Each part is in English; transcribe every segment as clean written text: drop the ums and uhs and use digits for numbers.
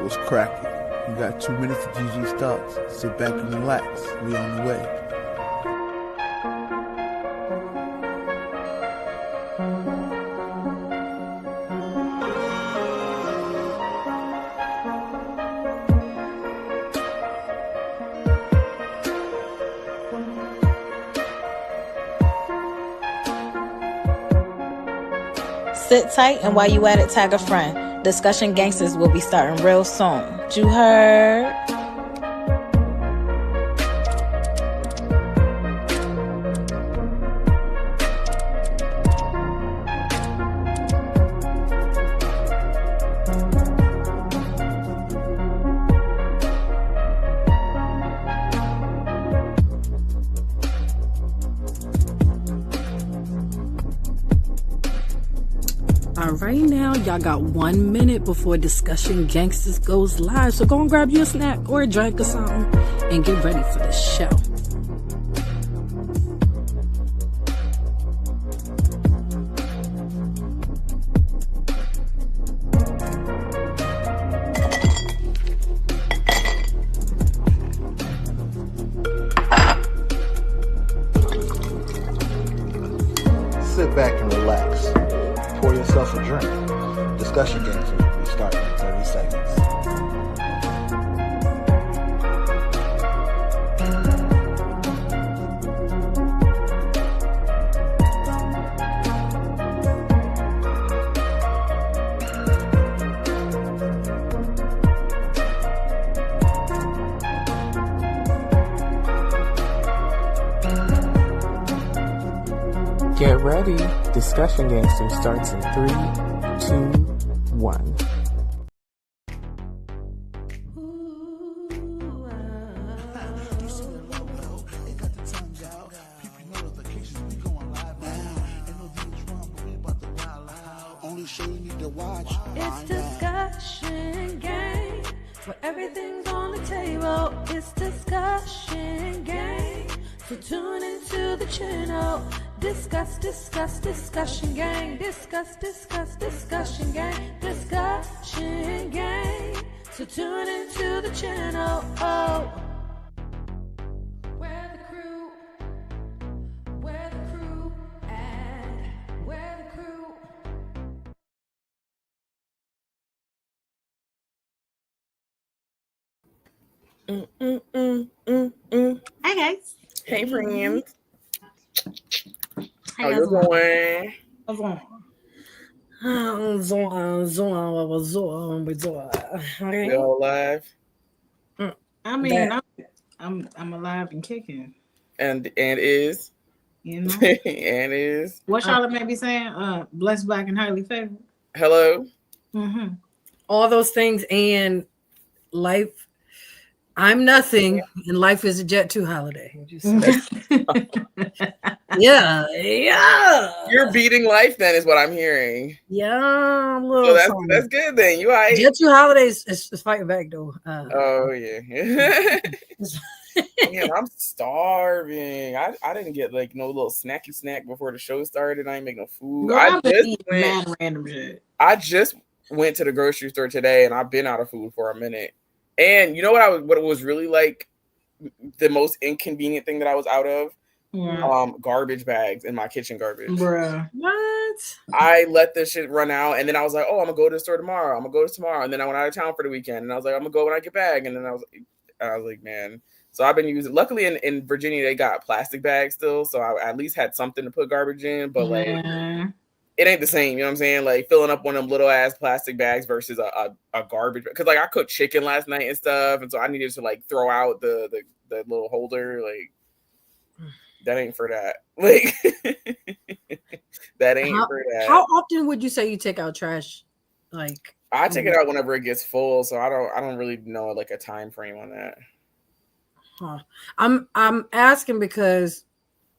What's cracking? You got 2 minutes to GG starts. Sit back and relax. We on the way. Sit tight, and while you at it, tag a friend. Discussion Gangsters will be starting real soon. You heard? Right now, y'all got 1 minute before Discussion Gangsters goes live. So go and grab you a snack or a drink or something and get ready for the show. Sit back and relax. Pour yourself a drink. Discussion games will be starting in 30 seconds. Get ready. Discussion Gangster starts in 3, 2, 1. It's discussion game. Where everything's on the table. It's discussion game. So tune into the channel. Discuss, discussion gang. Discussion gang. Discussion gang. So tune into the channel. Oh. Where the crew at? Where the crew? Hi guys. Hey friends. How How you you doing? doing? Okay. We all alive I mean, I'm alive and kicking. and is You know and is. what Charlotte may be saying? Blessed, black, and highly favored. Hello. Mm-hmm. All those things and life. I'm nothing, and life is a Jet 2 holiday. Yeah. You're beating life then is what I'm hearing. Yeah, I'm a little So something. that's good then. You all right? Jet 2 holidays is fighting back though. Oh yeah. Man, I'm starving. I didn't get like no little snacky snack before the show started. I ain't make no food. Girl, I've been eating mad random shit. I just went to the grocery store today and I've been out of food for a minute. And you know what it was really like the most inconvenient thing that I was out of? Yeah. Garbage bags in my kitchen garbage. Bruh. What? I let this shit run out and then I was like, oh, I'm gonna go to the store tomorrow. And then I went out of town for the weekend and I was like, I'm gonna go when I get back. And then I was like, man. So I've been using, luckily in Virginia, they got plastic bags still. So I at least had something to put garbage in, but like, it ain't the same. You know what I'm saying? Like filling up one of them little ass plastic bags versus a garbage. Cause like I cooked chicken last night and stuff. And so I needed to like throw out the little holder. Like that ain't for that. Like that ain't for that. How often would you say you take out trash? Like I take it out whenever it gets full. So I don't really know like a time frame on that. Huh. I'm asking because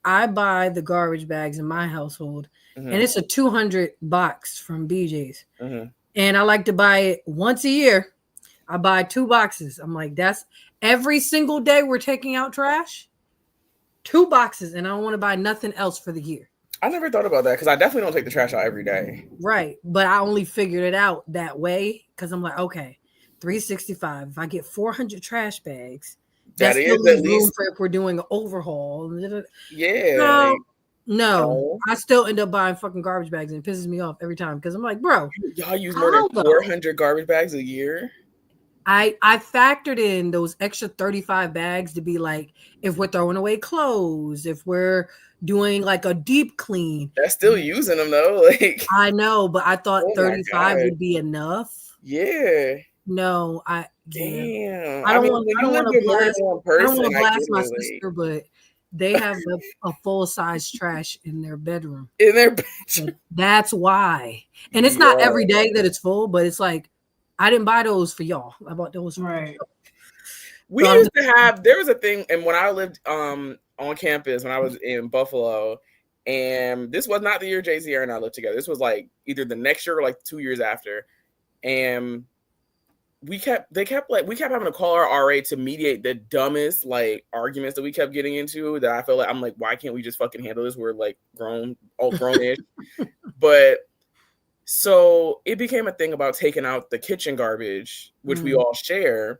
I buy the garbage bags in my household, and it's a 200 box from BJ's, and I like to buy it once a year. I buy 2 boxes. I'm like, that's every single day we're taking out trash. 2 boxes, and I don't want to buy nothing else for the year. I never thought about that because I definitely don't take the trash out every day. Right, but I only figured it out that way because I'm like, okay, $365. If I get 400 trash bags, That that is still at leaves room least, for if we're doing an overhaul. yeah. No, like, no, I still end up buying fucking garbage bags, and it pisses me off every time because I'm like, bro, y'all use more how than though? 400 garbage bags a year. I factored in those extra 35 bags to be like if we're throwing away clothes, if we're doing like a deep clean. That's still using them though. Like, I know, but I thought oh my 35 God. would be enough. Yeah. No, Damn. I don't mean, want when I you don't live want to with more than blast one I don't person, want to I blast get my it. Like, sister, but they have a full size trash in their bedroom. in their bedroom. That's why. And it's not every day that it's full, but it's like I didn't buy those for y'all. I bought those for Right. We used to have, there was a thing, and when I lived on campus, when I was in Buffalo, and this was not the year Jay-Z and I lived together. This was like either the next year or like 2 years after. And we kept having to call our RA to mediate the dumbest like arguments that we kept getting into that I feel like I'm like, why can't we just fucking handle this? We're like grown-ish. But so it became a thing about taking out the kitchen garbage, which we all share.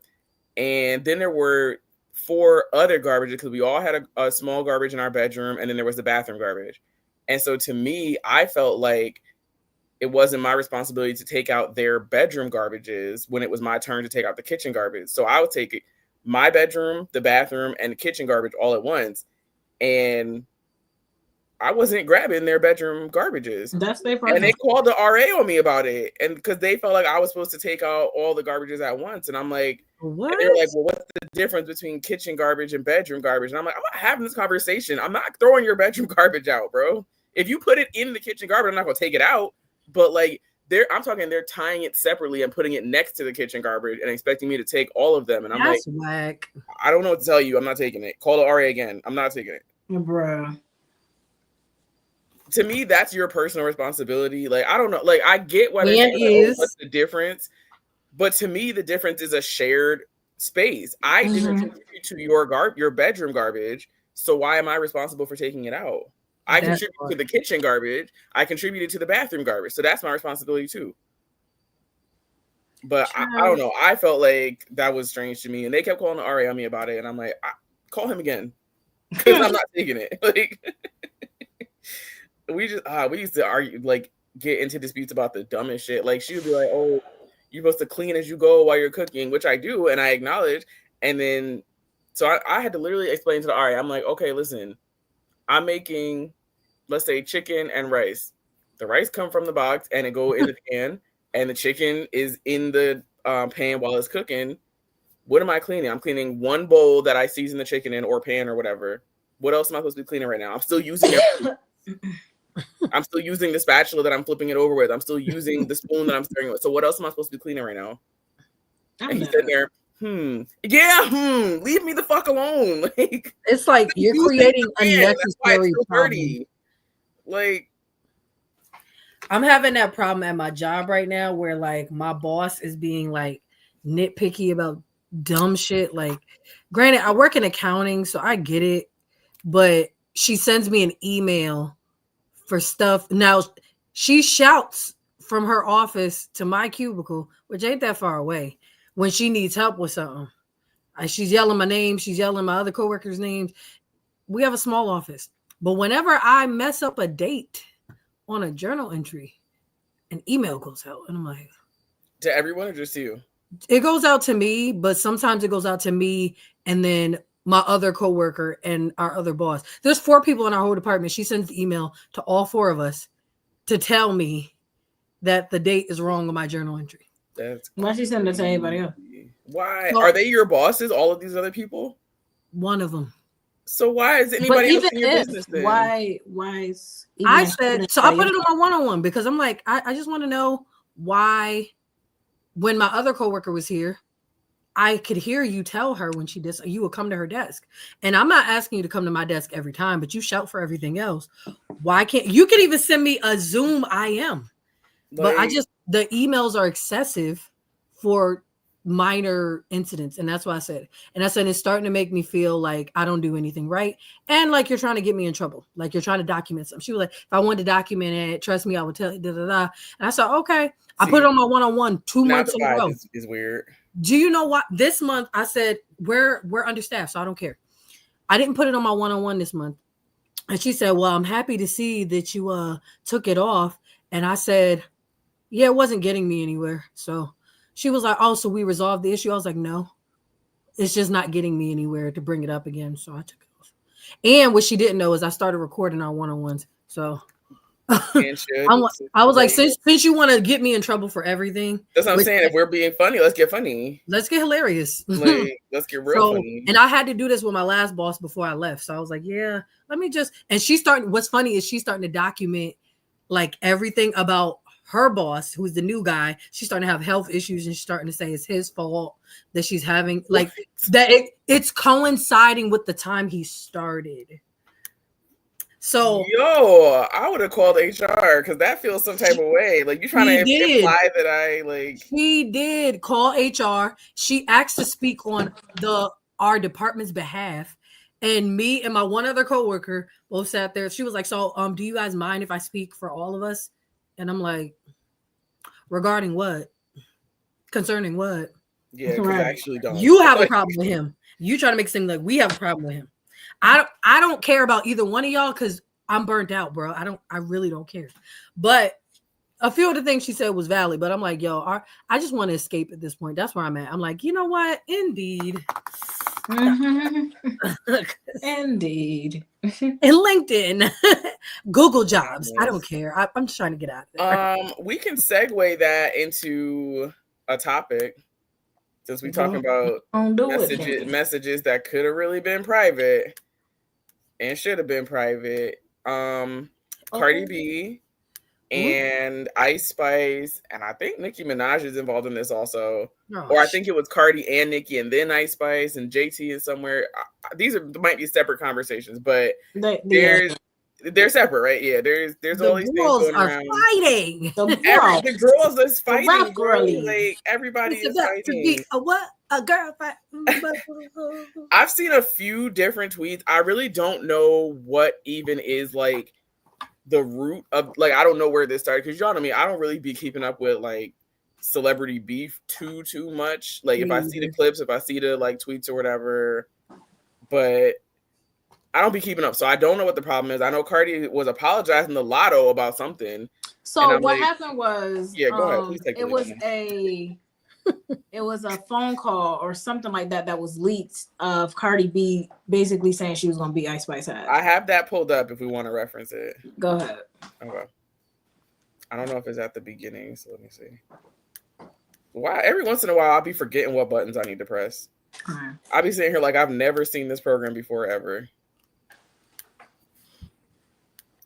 And then there were 4 other garbages because we all had a small garbage in our bedroom, and then there was the bathroom garbage. And so to me, I felt like it wasn't my responsibility to take out their bedroom garbages when it was my turn to take out the kitchen garbage. So I would take my bedroom, the bathroom, and the kitchen garbage all at once. And I wasn't grabbing their bedroom garbages. That's their And they called the RA on me about it. And because they felt like I was supposed to take out all the garbages at once. And I'm like, what? And they're like, well, what's the difference between kitchen garbage and bedroom garbage? And I'm like, I'm not having this conversation. I'm not throwing your bedroom garbage out, bro. If you put it in the kitchen garbage, I'm not gonna take it out. But like I'm talking, they're tying it separately and putting it next to the kitchen garbage and expecting me to take all of them. And I'm That's like, whack. I don't know what to tell you. I'm not taking it. Call the RA again. I'm not taking it. Bruh. To me, that's your personal responsibility. Like, I don't know. Like, I get why It is. what's the difference? But to me, the difference is a shared space. I didn't contribute to your bedroom garbage, so why am I responsible for taking it out? I contributed to the kitchen garbage. I contributed to the bathroom garbage, so that's my responsibility too. But I don't know. I felt like that was strange to me, and they kept calling the RA on me about it, and I'm like, call him again because I'm not taking it. Like, we used to argue, like, get into disputes about the dumbest shit. Like, she would be like, "Oh, you're supposed to clean as you go while you're cooking," which I do, and I acknowledge. And then, so I had to literally explain to the RA. I'm like, okay, listen, I'm making, let's say, chicken and rice. The rice come from the box and it go in the pan, and the chicken is in the pan while it's cooking. What am I cleaning? I'm cleaning one bowl that I season the chicken in, or pan or whatever. What else am I supposed to be cleaning right now? I'm still using it. I'm still using the spatula that I'm flipping it over with. I'm still using the spoon that I'm stirring with. So what else am I supposed to be cleaning right now? And he said there, leave me the fuck alone. Like, it's like you're creating unnecessary problems. Like, I'm having that problem at my job right now where like my boss is being like nitpicky about dumb shit. Like, granted, I work in accounting, so I get it, but she sends me an email for stuff. Now she shouts from her office to my cubicle, which ain't that far away, when she needs help with something. She's yelling my name. She's yelling my other coworkers' names. We have a small office, but whenever I mess up a date on a journal entry, an email goes out, and I'm like, to everyone or just to you? It goes out to me, but sometimes it goes out to me and then my other coworker and our other boss. There's 4 people in our whole department. She sends the email to all 4 of us to tell me that the date is wrong on my journal entry. Why she send it to anybody else? Why? Are they your bosses, all of these other people? One of them. So why is anybody else in your business then? Why is I said, so I put it on my one-on-one because I'm like, I just want to know why when my other coworker was here, I could hear you tell her when she did, you would come to her desk. And I'm not asking you to come to my desk every time, but you shout for everything else. Why can't you could even send me a Zoom IM? But the emails are excessive for minor incidents. And that's why I said, it's starting to make me feel like I don't do anything right. And like you're trying to get me in trouble. Like you're trying to document something. She was like, if I wanted to document it, trust me, I would tell you, da, da, da. And I said, okay. I put it on my one-on-one 2 months in a row. Is weird. Do you know what? This month I said we're understaffed, so I don't care. I didn't put it on my one-on-one this month. And she said, well, I'm happy to see that you took it off. And I said, yeah, it wasn't getting me anywhere. So she was like, oh, so we resolved the issue. I was like, no, it's just not getting me anywhere to bring it up again. So I took it off. And what she didn't know is I started recording our one-on-ones. So I was like, since you want to get me in trouble for everything. That's what I'm saying. If we're being funny, let's get funny. Let's get hilarious. Like, let's get real funny. And I had to do this with my last boss before I left. So I was like, yeah, let me just. And what's funny is she's starting to document like everything about her boss, who's the new guy. She's starting to have health issues and she's starting to say it's his fault that she's having like that. It's coinciding with the time he started. So I would have called HR because that feels some type of way. Like you trying to imply that I like. He did call HR. She asked to speak on our department's behalf, and me and my one other coworker both sat there. She was like, "So, do you guys mind if I speak for all of us?" And I'm like, "Regarding what? Concerning what?" Yeah, because I actually don't. You have a problem with him. You try to make it seem like we have a problem with him. I don't care about either one of y'all because I'm burnt out, bro. I really don't care. But a few of the things she said was valid, but I'm like, yo, I just want to escape at this point. That's where I'm at. I'm like, you know what? Indeed. Indeed. And LinkedIn, Google Jobs. I don't care. I'm just trying to get out of there. We can segue that into a topic since we're talking about messages that could have really been private and should have been private. Cardi B and Ice Spice, and I think Nicki Minaj is involved in this also. Or I think it was Cardi and Nicki and then Ice Spice and JT is somewhere. These might be separate conversations, but they're separate, right? Yeah, there's all these things going around. Fighting. The girls is fighting. Like everybody is fighting. To be a girl fight. I've seen a few different tweets. I really don't know what even is like the root of like. I don't know where this started because y'all know me. I don't really be keeping up with like celebrity beef too much. Like if I see the clips, if I see the like tweets or whatever, but I don't be keeping up, so I don't know what the problem is. I know Cardi was apologizing to Lotto about something. So what happened was, go ahead. Please take it was a phone call or something like that was leaked of Cardi B basically saying she was going to beat Ice Spice ass. I have that pulled up if we want to reference it. Go ahead. Okay. I don't know if it's at the beginning, so let me see. Why every once in a while I'll be forgetting what buttons I need to press. Right. I'll be sitting here like I've never seen this program before ever.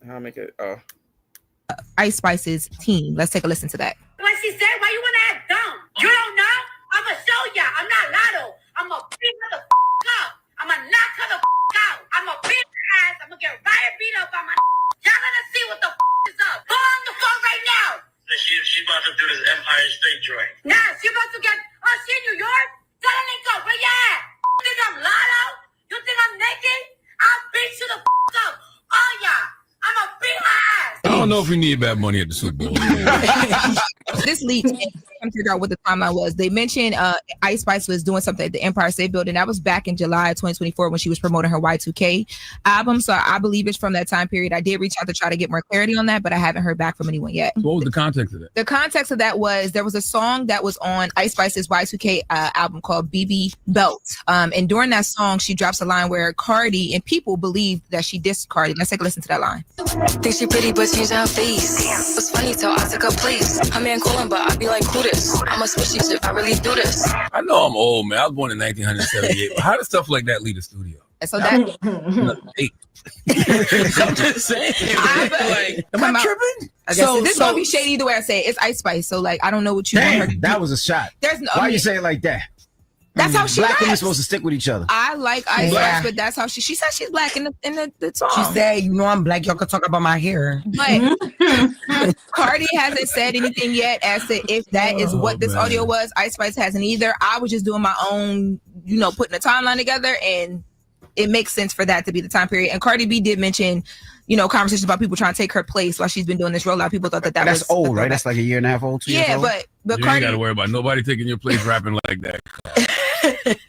I'll make it. Ice Spice's team. Let's take a listen to that. What she said? Why you want to act dumb? You don't know? I'm going to show ya. I'm not Lotto. I'm going to beat her the up. I'm going to knock her the out. I'm going to beat her ass. I'm going to get Riot beat up by my y'all going to see what the is up. Go on the phone right now. She about to do this Empire State joint. Nah, she about to get, she in New York? Tell her link up. Where you at? You think I'm Lotto? You think I'm naked? I'll beat you the up. Oh, yeah. I'm a beat her ass. I don't know if we need Bad Money at the Super Bowl. This leaked and I figure out what the timeline was. They mentioned Ice Spice was doing something at the Empire State Building. That was back in July 2024 when she was promoting her Y2K album. So I believe it's from that time period. I did reach out to try to get more clarity on that, but I haven't heard back from anyone yet. What was the context of that? The context of that was there was a song that was on Ice Spice's Y2K album called BB Belt. And during that song, she drops a line where Cardi and people believe that she dissed Cardi. Let's take a listen to that line. Think she pretty, but change her face. It's funny till I took her place. Her man calling, but I be like, who this? I'm a swishy chip, I really do this. I know I'm old, man. I was born in 1978. But how does stuff like that leave the studio? So that I'm just saying. Am I tripping? I guess this is gonna be shady either way I say it. It's Ice Spice, so like I don't know what you want her to do. That was a shot. There's no. Why you say it like that? That's how she black women raps. supposed to stick with each other. I like Ice Spice, but that's how she said she's black in the song. She said, you know I'm black, y'all could talk about my hair. But Cardi hasn't said anything yet as to if that is what this audio was. Ice Spice hasn't either. I was just doing my own, putting a timeline together, and it makes sense for that to be the time period. And Cardi B did mention, conversations about people trying to take her place while she's been doing this rollout. People thought that That's was old, right? That's like a year and a half old, 2 years old. but you Cardi ain't got to worry about nobody taking your place rapping like that.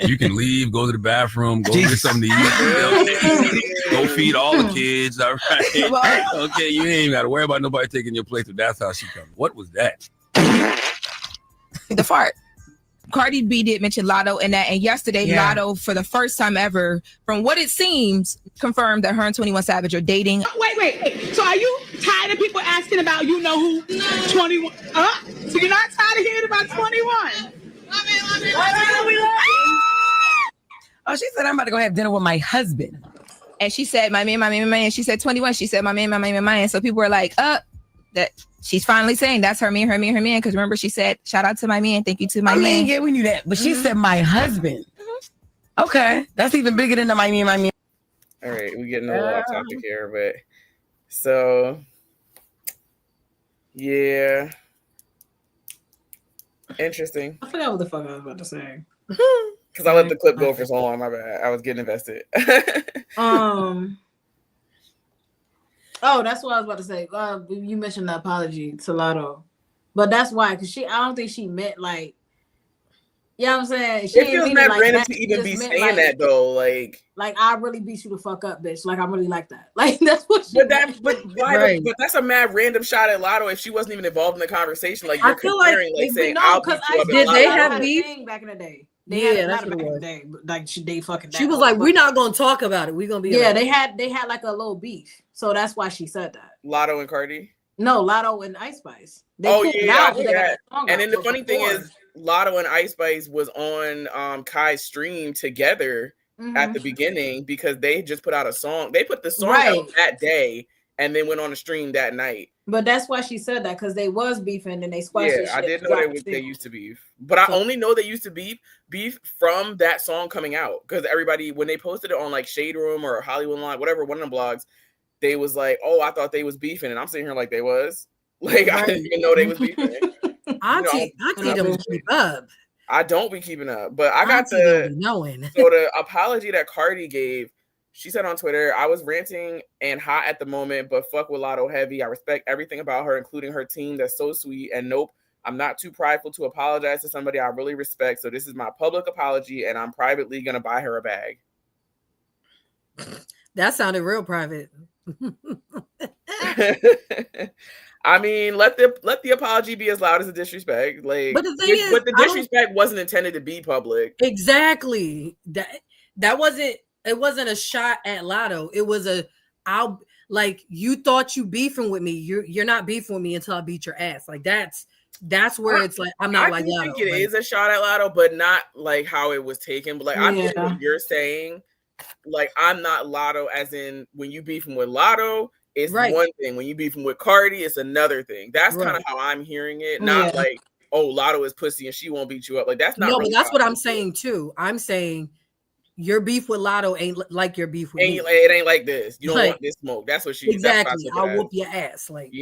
You can leave, go to the bathroom, go get something to eat, go feed all the kids. All right. Okay, you ain't even got to worry about nobody taking your place. If that's how she comes. What was that? The fart. Cardi B did mention Lotto and that, and yesterday Lotto, for the first time ever, from what it seems, confirmed that her and 21 Savage are dating. Wait. So are you tired of people asking about who? 21? So you're not tired of hearing about 21? Oh, she said I'm about to go have dinner with my husband. And she said, my man. She said 21. She said, my man. So people were like, that she's finally saying that's her man. Because remember, she said, shout out to my man. Thank you to my man. Yeah, we knew that. But she said my husband. Okay. That's even bigger than the my man. All right. We're getting a little off topic here, but so, yeah. Interesting. I forgot what the fuck I was about to say. Because I let the clip go for so long. My bad. I was getting invested. Oh, that's what I was about to say. You mentioned the apology to Lotto, but that's why, because I don't think she meant like, you know what I'm saying? She it feels mad like random to even be saying like, that though. Like I really beat you the fuck up, bitch. Like I really like that. Like that's what. But that's a mad random shot at Lotto if she wasn't even involved in the conversation. Like you're comparing, like saying, no, because did they have beef back in the day? That's what it was. Like they fucking. She was like, "We're not gonna talk about it. We're gonna be." Yeah, they had like a little beef, so that's why she said that. Lotto and Cardi. No, Lotto and Ice Spice. And then the funny thing is, Lotto and Ice Spice was on Kai's stream together at the beginning because they just put out a song. They put the song out that day and then went on the stream that night. But that's why she said that, because they was beefing and they squashed it. I did know they used to beef. But I only know they used to beef from that song coming out. Because everybody, when they posted it on like Shade Room or Hollywood Live, whatever, one of the blogs, they was like, oh, I thought they was beefing. And I'm sitting here like they was. Like, I didn't even know they was beefing. Auntie don't keep up. I don't be keeping up. But I got the knowing. So the apology that Cardi gave, she said on Twitter, I was ranting and hot at the moment, but fuck with Lotto heavy. I respect everything about her, including her team. That's so sweet. And nope, I'm not too prideful to apologize to somebody I really respect. So this is my public apology, and I'm privately going to buy her a bag. That sounded real private. I mean, let the apology be as loud as the disrespect. Like, but the disrespect wasn't intended to be public. Exactly. That wasn't. It wasn't a shot at Lotto. It was you thought you beefing with me. You're not beefing with me until I beat your ass. Like that's where it's like I'm not like Lotto. I think it is a shot at Lotto, but not like how it was taken. But like I get what you're saying. Like I'm not Lotto, as in when you beefing with Lotto, it's one thing. When you beefing with Cardi, it's another thing. That's kind of how I'm hearing it. Not like, oh, Lotto is pussy and she won't beat you up. Like that's not. No, but that's what I'm saying too. I'm saying your beef with Lotto ain't like your beef with me. It ain't like this. You don't want this smoke. That's what she exactly. I'll whoop your ass. Like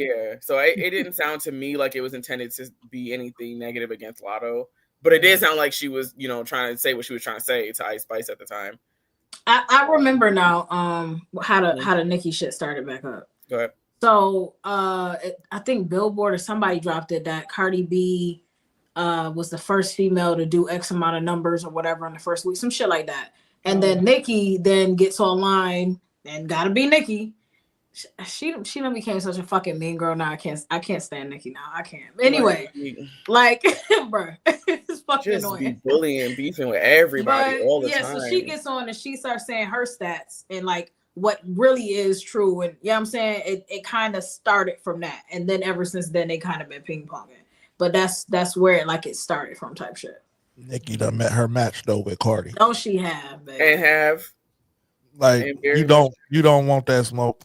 So it didn't sound to me like it was intended to be anything negative against Lotto, but it did sound like she was, trying to say what she was trying to say to Ice Spice at the time. I remember now how the Nicki shit started back up. Go ahead. So I think Billboard or somebody dropped it that Cardi B was the first female to do X amount of numbers or whatever in the first week, some shit like that. And then Nicki then gets online and gotta be Nicki. She done became such a fucking mean girl now. I can't stand Nicki now. I can't. Anyway, like, bro, it's fucking just annoying. Be bullying, beefing with everybody all the time. So she gets on and she starts saying her stats and like what really is true. And I'm saying it kind of started from that. And then ever since then they kind of been ping ponging. But that's where it started from type shit. Nicki done met her match though with Cardi. Don't she have, baby? And have like you don't want that smoke.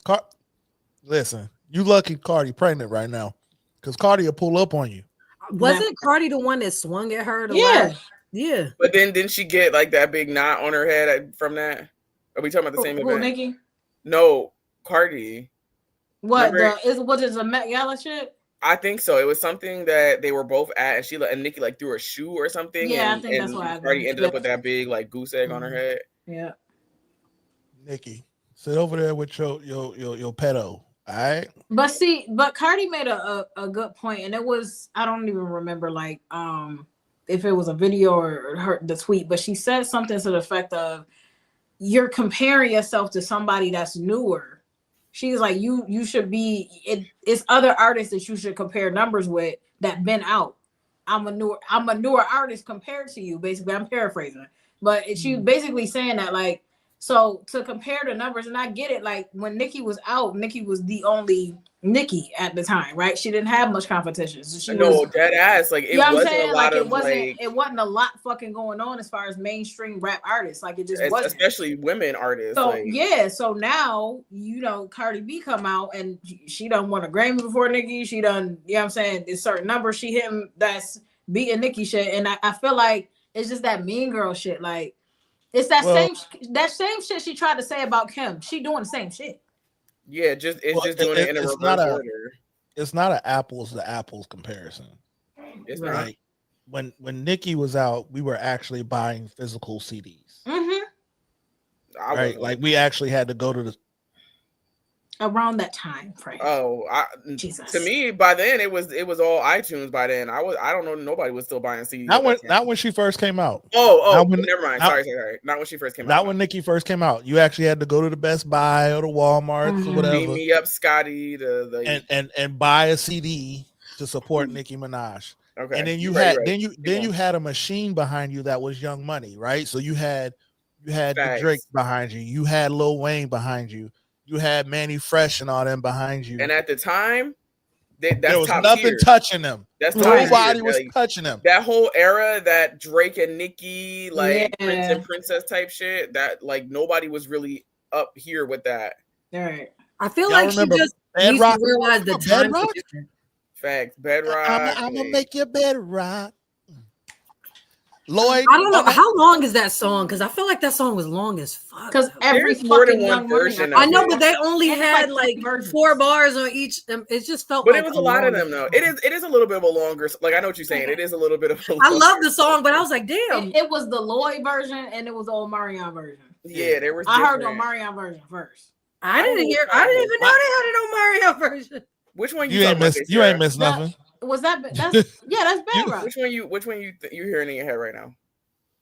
Listen, you lucky Cardi pregnant right now, because Cardi will pull up on you. Wasn't Cardi the one that swung at her? Yeah. But then didn't she get like that big knot on her head from that? Are we talking about the same event? Nicki? No, Cardi. What is a Met Gala shit? I think so. It was something that they were both at, and Nicki like threw a shoe or something. Yeah, I think that's why Cardi ended up with that big like goose egg on her head. Yeah. Nikki, sit over there with your pedo. All right. But Cardi made a good point, and it was, I don't even remember like if it was a video or the tweet, but she said something to the effect of, you're comparing yourself to somebody that's newer. She's like, you should be, it's other artists that you should compare numbers with that been out. I'm a newer artist compared to you. Basically, I'm paraphrasing, but she basically saying that, like, so to compare the numbers, and I get it. Like when Nicki was out, Nicki was the only Nicki at the time, right? She didn't have much competition. So she was dead ass. Like it wasn't a lot of it wasn't a lot fucking going on as far as mainstream rap artists. Like it just wasn't, especially women artists. So so now Cardi B come out and she done won a Grammy before Nicki. She done, you know what I'm saying, there's certain numbers she hitting that's beating Nicki shit, and I feel like it's just that mean girl shit. Like it's that same shit she tried to say about Kim. She doing the same shit. Yeah, it's just doing it in a reverse order. It's not an apples to apples comparison. It's right. When Nicki was out, we were actually buying physical CDs. Mm-hmm. Right, like we actually had to go to the around that time frame. Jesus. To me, by then it was all iTunes. By then, I don't know, nobody was still buying CDs. Not when she first came out. Never mind. Sorry. Not when she first came out. Not when Nicki first came out. You actually had to go to the Best Buy or the Walmart or whatever. Beat me up, Scotty. And buy a CD to support Nicki Minaj. Okay. And then you you had a machine behind you that was Young Money, right? So you had the Drake behind you. You had Lil Wayne behind you. You had Manny Fresh and all them behind you. And at the time, there was nothing touching them. Nobody was touching them. That whole era, that Drake and Nicki, like Prince and Princess type shit, that like nobody was really up here with that. All right. I feel like she just needs to realize the time. Facts. Bedrock. I'm gonna make your bed rock. Lloyd, I don't know how long is that song, because I feel like that song was long as fuck. Because every more than fucking one version. I know, but they only had like 4 bars on each. It just felt. But like it was a lot of them though. It is a little bit of a longer. Like I know what you're saying. It is a little bit of. I love the song, but I was like, damn. It was the Lloyd version and it was the Omarion version. Yeah, there was. I heard the Omarion version first. I didn't even know they had an Omarion version. Which one you ain't missed? You ain't missed nothing. Was that? That's Bad Rock. Which one you hearing in your head right now?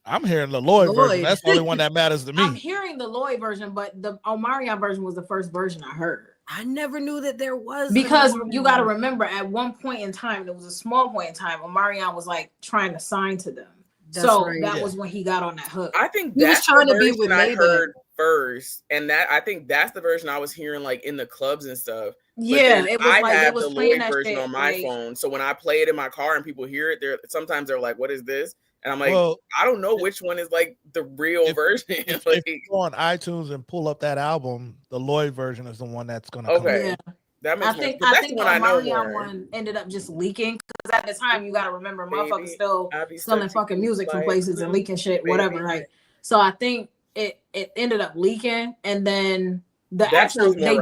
I'm hearing the Lloyd version. That's the only one that matters to me. I'm hearing the Lloyd version, but the Omarion version was the first version I heard. I never knew that there was, because you got to remember, at one point in time, there was a small point in time, Omarion was like trying to sign to them. That was when he got on that hook. I think he was trying to be with I heard first, and I think that's the version I was hearing like in the clubs and stuff. Yeah, it was I have the Lloyd version on my phone, so when I play it in my car and people hear it, sometimes they're like, "What is this?" And I'm like, I don't know which one is like the real version. If you go on iTunes and pull up that album, the Lloyd version is the one that's going to come. Yeah. That makes I think the the Omarion one ended up just leaking, because at the time you got to remember, motherfuckers still selling fucking music from places and leaking shit, whatever, right? So I think it ended up leaking, and then they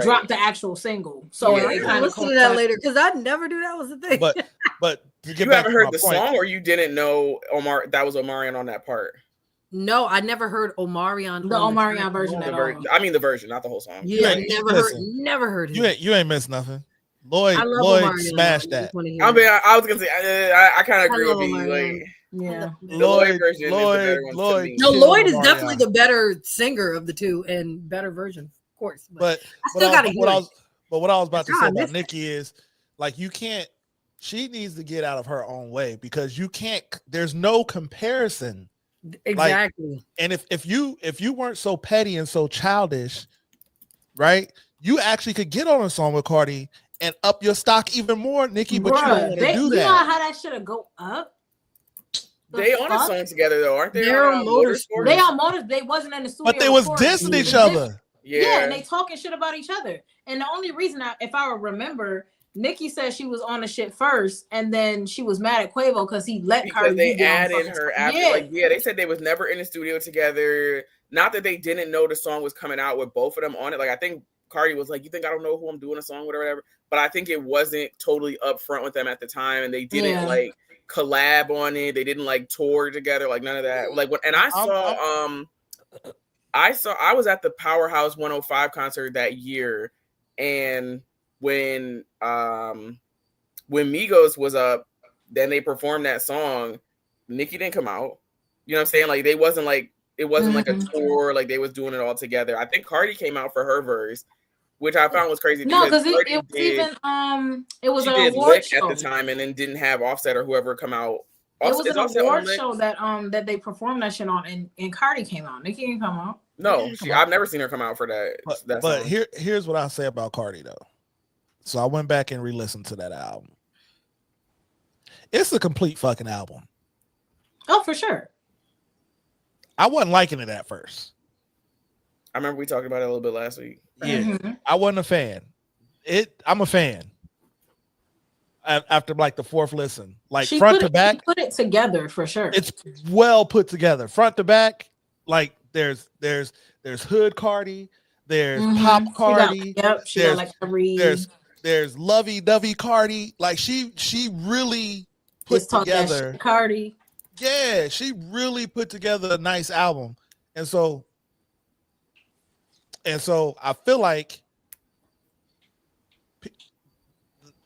dropped the actual single. So it kind of listen to that later, because I never knew that was the thing. But you haven't heard the song, or you didn't know that was Omarion on that part? No, I never heard Omarion. The Omarion version at all. I mean the version, not the whole song. Yeah, never heard him. You ain't missed nothing. Lloyd smashed that. I mean, I was gonna say I kind of agree with you. Like, yeah, the Lloyd version is the better one to me. No, Lloyd is definitely the better singer of the two and better version, of course. But I still gotta hear it. But what I was about to say about Nicki is, like, you can't. She needs to get out of her own way, because you can't. There's no comparison. Exactly. Like, and if you weren't so petty and so childish, right? You actually could get on a song with Cardi and up your stock even more, Nicki. But you don't want to do that. You know how that should have go up. They on a song together though, aren't they? They're on Motorsport. They on Motorsport. They wasn't in the studio, but they was dissing each other. Yeah, and they talking shit about each other. And the only reason, if I remember, Nicki said she was on the shit first, and then she was mad at Quavo because he let Cardi B. They added her after. They said they was never in the studio together. Not that they didn't know the song was coming out with both of them on it. Like, I think Cardi was like, "You think I don't know who I'm doing a song with or whatever?" But I think it wasn't totally upfront with them at the time, and they didn't like collab on it. They didn't like tour together, like none of that. Like, and I I was at the Powerhouse 105 concert that year, and when Migos was up, then they performed that song. Nicki didn't come out. You know what I'm saying? Like it wasn't like a tour, like they was doing it all together. I think Cardi came out for her verse, which I found was crazy. No, because Cardi it was even it was she an did award Lick show at the time, and then didn't have Offset or whoever come out. It was Is an Offset on award Lick? show that they performed that shit on, and Cardi came out. Nicki didn't come out. No, I've never seen her come out for that. But here's what I'll say about Cardi though. So I went back and re-listened to that album. It's a complete fucking album. Oh, for sure. I wasn't liking it at first. I remember we talked about it a little bit last week. Yeah, I wasn't a fan. I'm a fan. After like the fourth listen, like She front to back, she put it together for sure. it's well put together. Front to back, like there's hood Cardi, there's pop Cardi, She got like every there's lovey dovey Cardi. Like she really put together Cardi. Yeah, she really put together a nice album, and so I feel like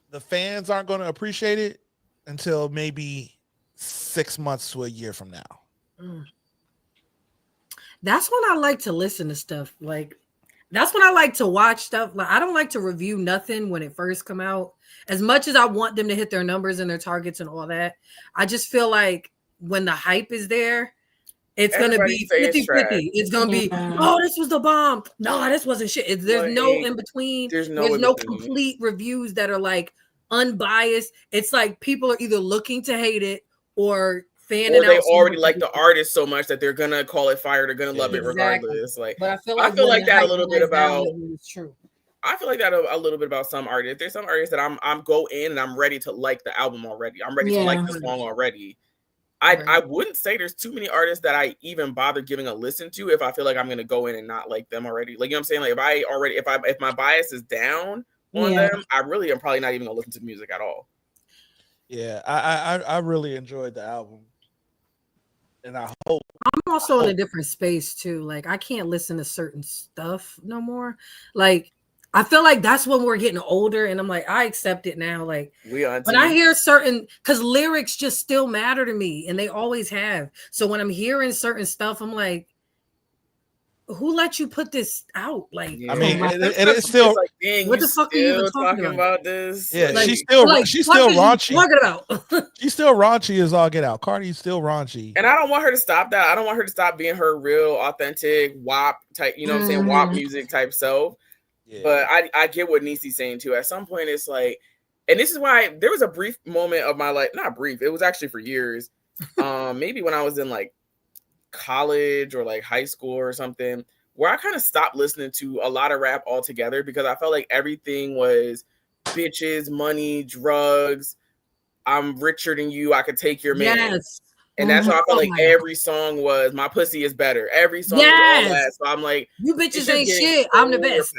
the fans aren't going to appreciate it until maybe 6 months to a year from now. That's when I like to listen to stuff. Like that's when I like to watch stuff. Like I don't like to review nothing when it first come out. As much as I want them to hit their numbers and their targets and all that, I just feel like when the hype is there, it's going to be 50-50. It's going to be, oh, this was the bomb. No, this wasn't shit. There's no in between. There's no complete reviews that are like unbiased. It's like people are either looking to hate it or fanning out. Or they already like the artist so much that they're going to call it fire. They're going to love it regardless. Like, but I feel like that a little bit about. It's true. I feel like that a little bit about some artists. There's some artists that I'm go in and I'm ready to like the album already. I'm ready to like the song already. I wouldn't say there's too many artists that I even bother giving a listen to if I feel like I'm gonna go in and not like them already. Like you know what I'm saying? Like if my bias is down on them, I really am probably not even gonna listen to music at all. Yeah, I really enjoyed the album. And I hope I'm also in a different space too. Like I can't listen to certain stuff no more. Like I feel like that's when we're getting older, and I'm like, I accept it now. Like, when I hear certain, because lyrics just still matter to me, and they always have. So when I'm hearing certain stuff, I'm like, who let you put this out? Like, I mean, it's still like, dang, what the fuck are you even talking about this? Yeah, like, she's still raunchy. Talking about? She's still raunchy as all get out. Cardi's still raunchy, and I don't want her to stop that. I don't want her to stop being her real, authentic WAP type. You know what I'm saying? WAP music type self. Yeah. But I get what Niecy's saying too. At some point, it's like, and this is why there was a brief moment of my life, not brief, it was actually for years. Maybe when I was in like college or like high school or something, where I kind of stopped listening to a lot of rap altogether because I felt like everything was bitches, money, drugs. I'm richer than you. I could take your man. Yes. And that's why I felt like every song was my pussy is better. Every song was all that. So I'm like, you bitches ain't shit. I'm the best.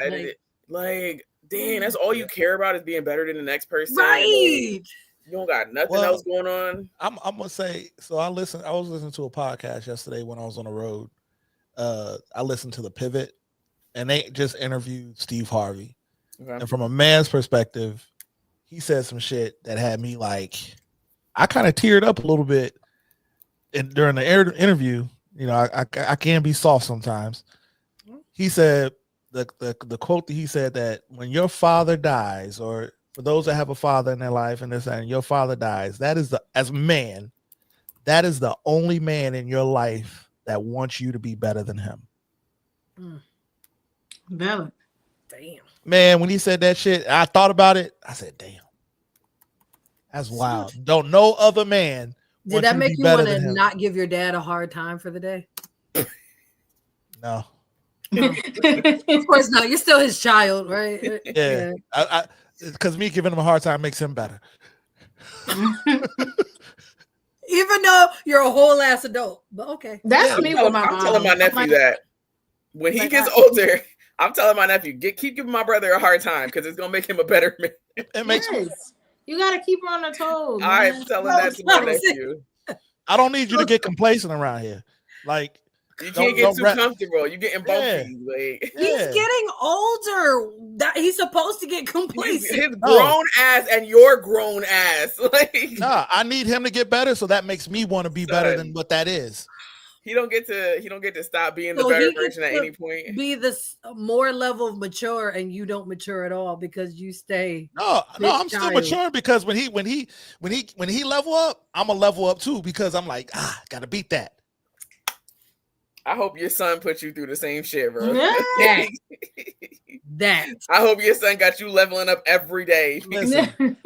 Like, dang, that's all you care about is being better than the next person. Right. Like, you don't got nothing else going on. I'm gonna say, so I was listening to a podcast yesterday when I was on the road. I listened to The Pivot, and they just interviewed Steve Harvey. Okay. And from a man's perspective, he said some shit that had me like, I kind of teared up a little bit. And during the interview, you know, I can be soft sometimes. He said the quote that he said that when your father dies, or for those that have a father in their life and this and your father dies, that is as a man, that is the only man in your life that wants you to be better than him. Valid. Damn. Man, when he said that shit, I thought about it. I said, damn. That's wild. Don't no other man. Did that make you want to not give your dad a hard time for the day? No. Of course not. You're still his child, right? Yeah. Because me giving him a hard time makes him better. Even though you're a whole ass adult. But okay. That's me with my mom. I'm telling my nephew that when he gets older, I'm telling my nephew, keep giving my brother a hard time because it's gonna make him a better man. It makes you gotta keep her on her toes. I'm telling that to my nephew. I don't need you to get complacent around here. Like, You can't get too comfortable. You're getting bumpy. Like he's getting older. That he's supposed to get complacent. His grown ass and your grown ass. Like nah, I need him to get better, so that makes me want to be better than what that is. He don't get to stop being the better version at any point. Be this more level of mature, and you don't mature at all because you stay. No, I'm still mature because when he level up, I'm gonna level up too because I'm like, gotta beat that. I hope your son put you through the same shit, bro. That. I hope your son got you leveling up every day. Listen,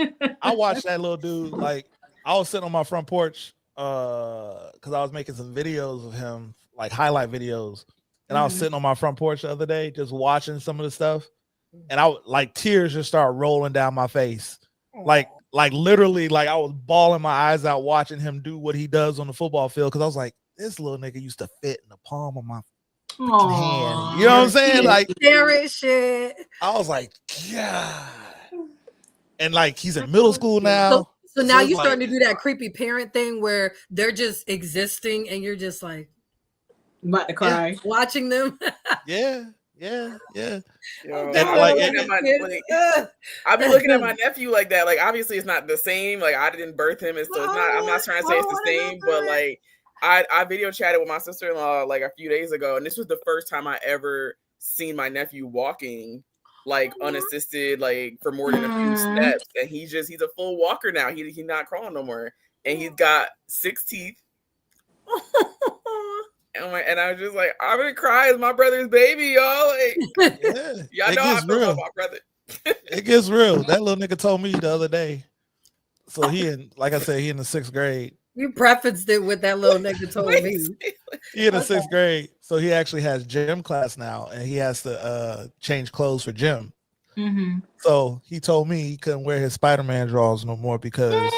I watched that little dude. Like I was sitting on my front porch because I was making some videos of him, like highlight videos, and I was sitting on my front porch the other day just watching some of the stuff, and I like tears just start rolling down my face, like literally, like I was bawling my eyes out watching him do what he does on the football field because I was like, this little nigga used to fit in the palm of my hand. You know what I'm saying? Like shit. I was like, God. And like he's in middle school now. So now you're starting to do that creepy parent thing where they're just existing and you're just like about to cry watching them. Yeah. Yo, I've been looking at my nephew like that. Like obviously it's not the same. Like I didn't birth him, and so it's not. I'm not trying to say it's the same, but like I video chatted with my sister-in-law like a few days ago, and this was the first time I ever seen my nephew walking like unassisted, like for more than a few steps. And he's a full walker now. He's not crawling no more, and he's got 6 teeth. And I was just like, I'm gonna cry as my brother's baby, y'all. Like, y'all know I feel about my brother. It gets real. That little nigga told me the other day. So he in, like I said, he in the 6th grade. You prefaced it with that little nigga told me. He in the 6th grade. So he actually has gym class now, and he has to change clothes for gym. Mm-hmm. So he told me he couldn't wear his Spider-Man drawers no more because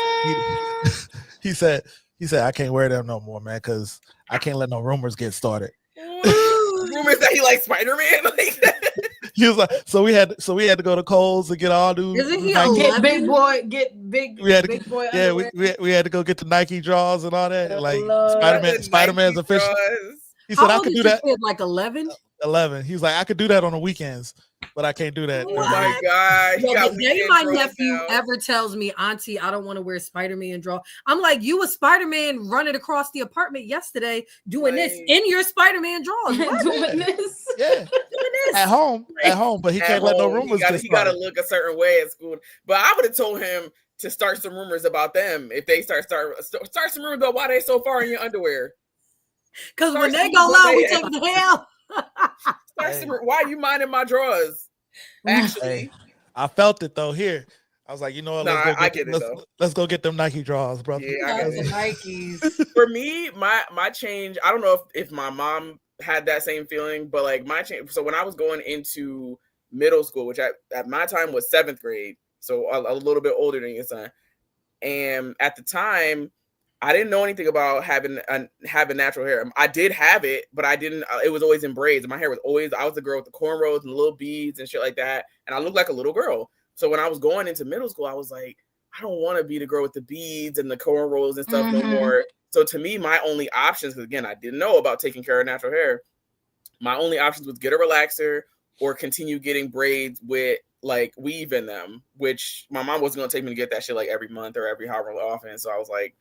he said I can't wear them no more, man, because I can't let no rumors get started. Rumors that he likes Spider-Man? Like that. He was like, so we had to go to Kohl's to get all new. Isn't he get big boy? Get big. We had to, big boy. Yeah, we had to go get the Nike draws and all that. Like Spider-Man's official. He said I could do that. Like 11. 11. He's like, I could do that on the weekends, but I can't do that. Oh my God. The day my nephew ever tells me, Auntie, I don't want to wear Spider-Man draw. I'm like, you was Spider-Man running across the apartment yesterday doing this in your Spider-Man drawers. Doing this? Yeah. At home, but he can't let no rumors get started. He got to look a certain way at school. But I would have told him to start some rumors about them if they start some rumors about why they so far in your underwear. Because when they go loud, we take the hell. Why are you minding my drawers? Actually, I felt it though. Here, I was like, you know what? Let's go get them Nike draws, brother. Yeah, I got the Nikes. For me, my change. I don't know if my mom had that same feeling, but like my change. So when I was going into middle school, which at my time was 7th grade, so a little bit older than your son, and at the time, I didn't know anything about having natural hair. I did have it, but I didn't. It was always in braids. My hair was always. I was the girl with the cornrows and the little beads and shit like that, and I looked like a little girl. So when I was going into middle school, I was like, I don't want to be the girl with the beads and the cornrows and stuff no more. So to me, my only options, because again, I didn't know about taking care of natural hair. My only options was get a relaxer or continue getting braids with like weave in them, which my mom wasn't going to take me to get that shit like every month or every however often. So I was like,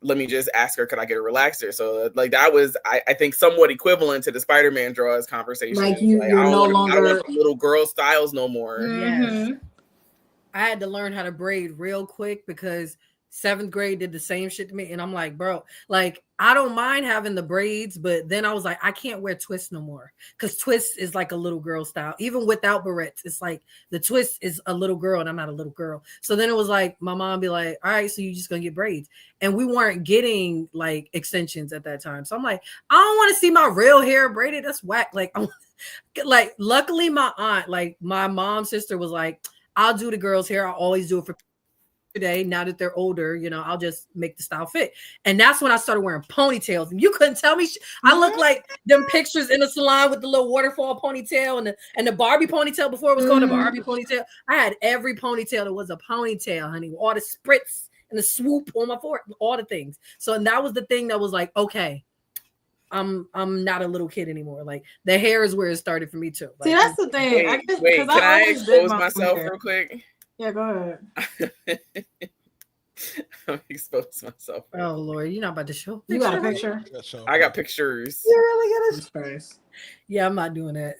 let me just ask her, could I get a relaxer? So like that was, I think, somewhat equivalent to the Spider-Man draws conversation. Like you're no longer I don't want little girl styles no more. Yes. I had to learn how to braid real quick because 7th grade did the same shit to me. And I'm like, bro, like, I don't mind having the braids, but then I was like, I can't wear twists no more because twist is like a little girl style. Even without barrettes, it's like the twist is a little girl and I'm not a little girl. So then it was like, my mom be like, all right, so you just gonna get braids. And we weren't getting like extensions at that time. So I'm like, I don't want to see my real hair braided. That's whack. Like luckily my aunt, like my mom's sister was like, I'll do the girls' hair. I'll always do it for today. Now that they're older, you know, I'll just make the style fit. And that's when I started wearing ponytails. And you couldn't tell me I look like them pictures in the salon with the little waterfall ponytail and the Barbie ponytail before it was called a Barbie ponytail. I had every ponytail that was a ponytail, honey, all the spritz and the swoop on my forehead, all the things. So and that was the thing that was like, okay, I'm not a little kid anymore. Like the hair is where it started for me too. Like, See, that's the thing. Wait, I guess wait, because can I always did expose my myself hair. real quick? Yeah, go ahead. I'm expose myself. Oh Lord, you're not about to show. You got a picture? I got pictures. You really Jesus Christ. Yeah, I'm not doing that.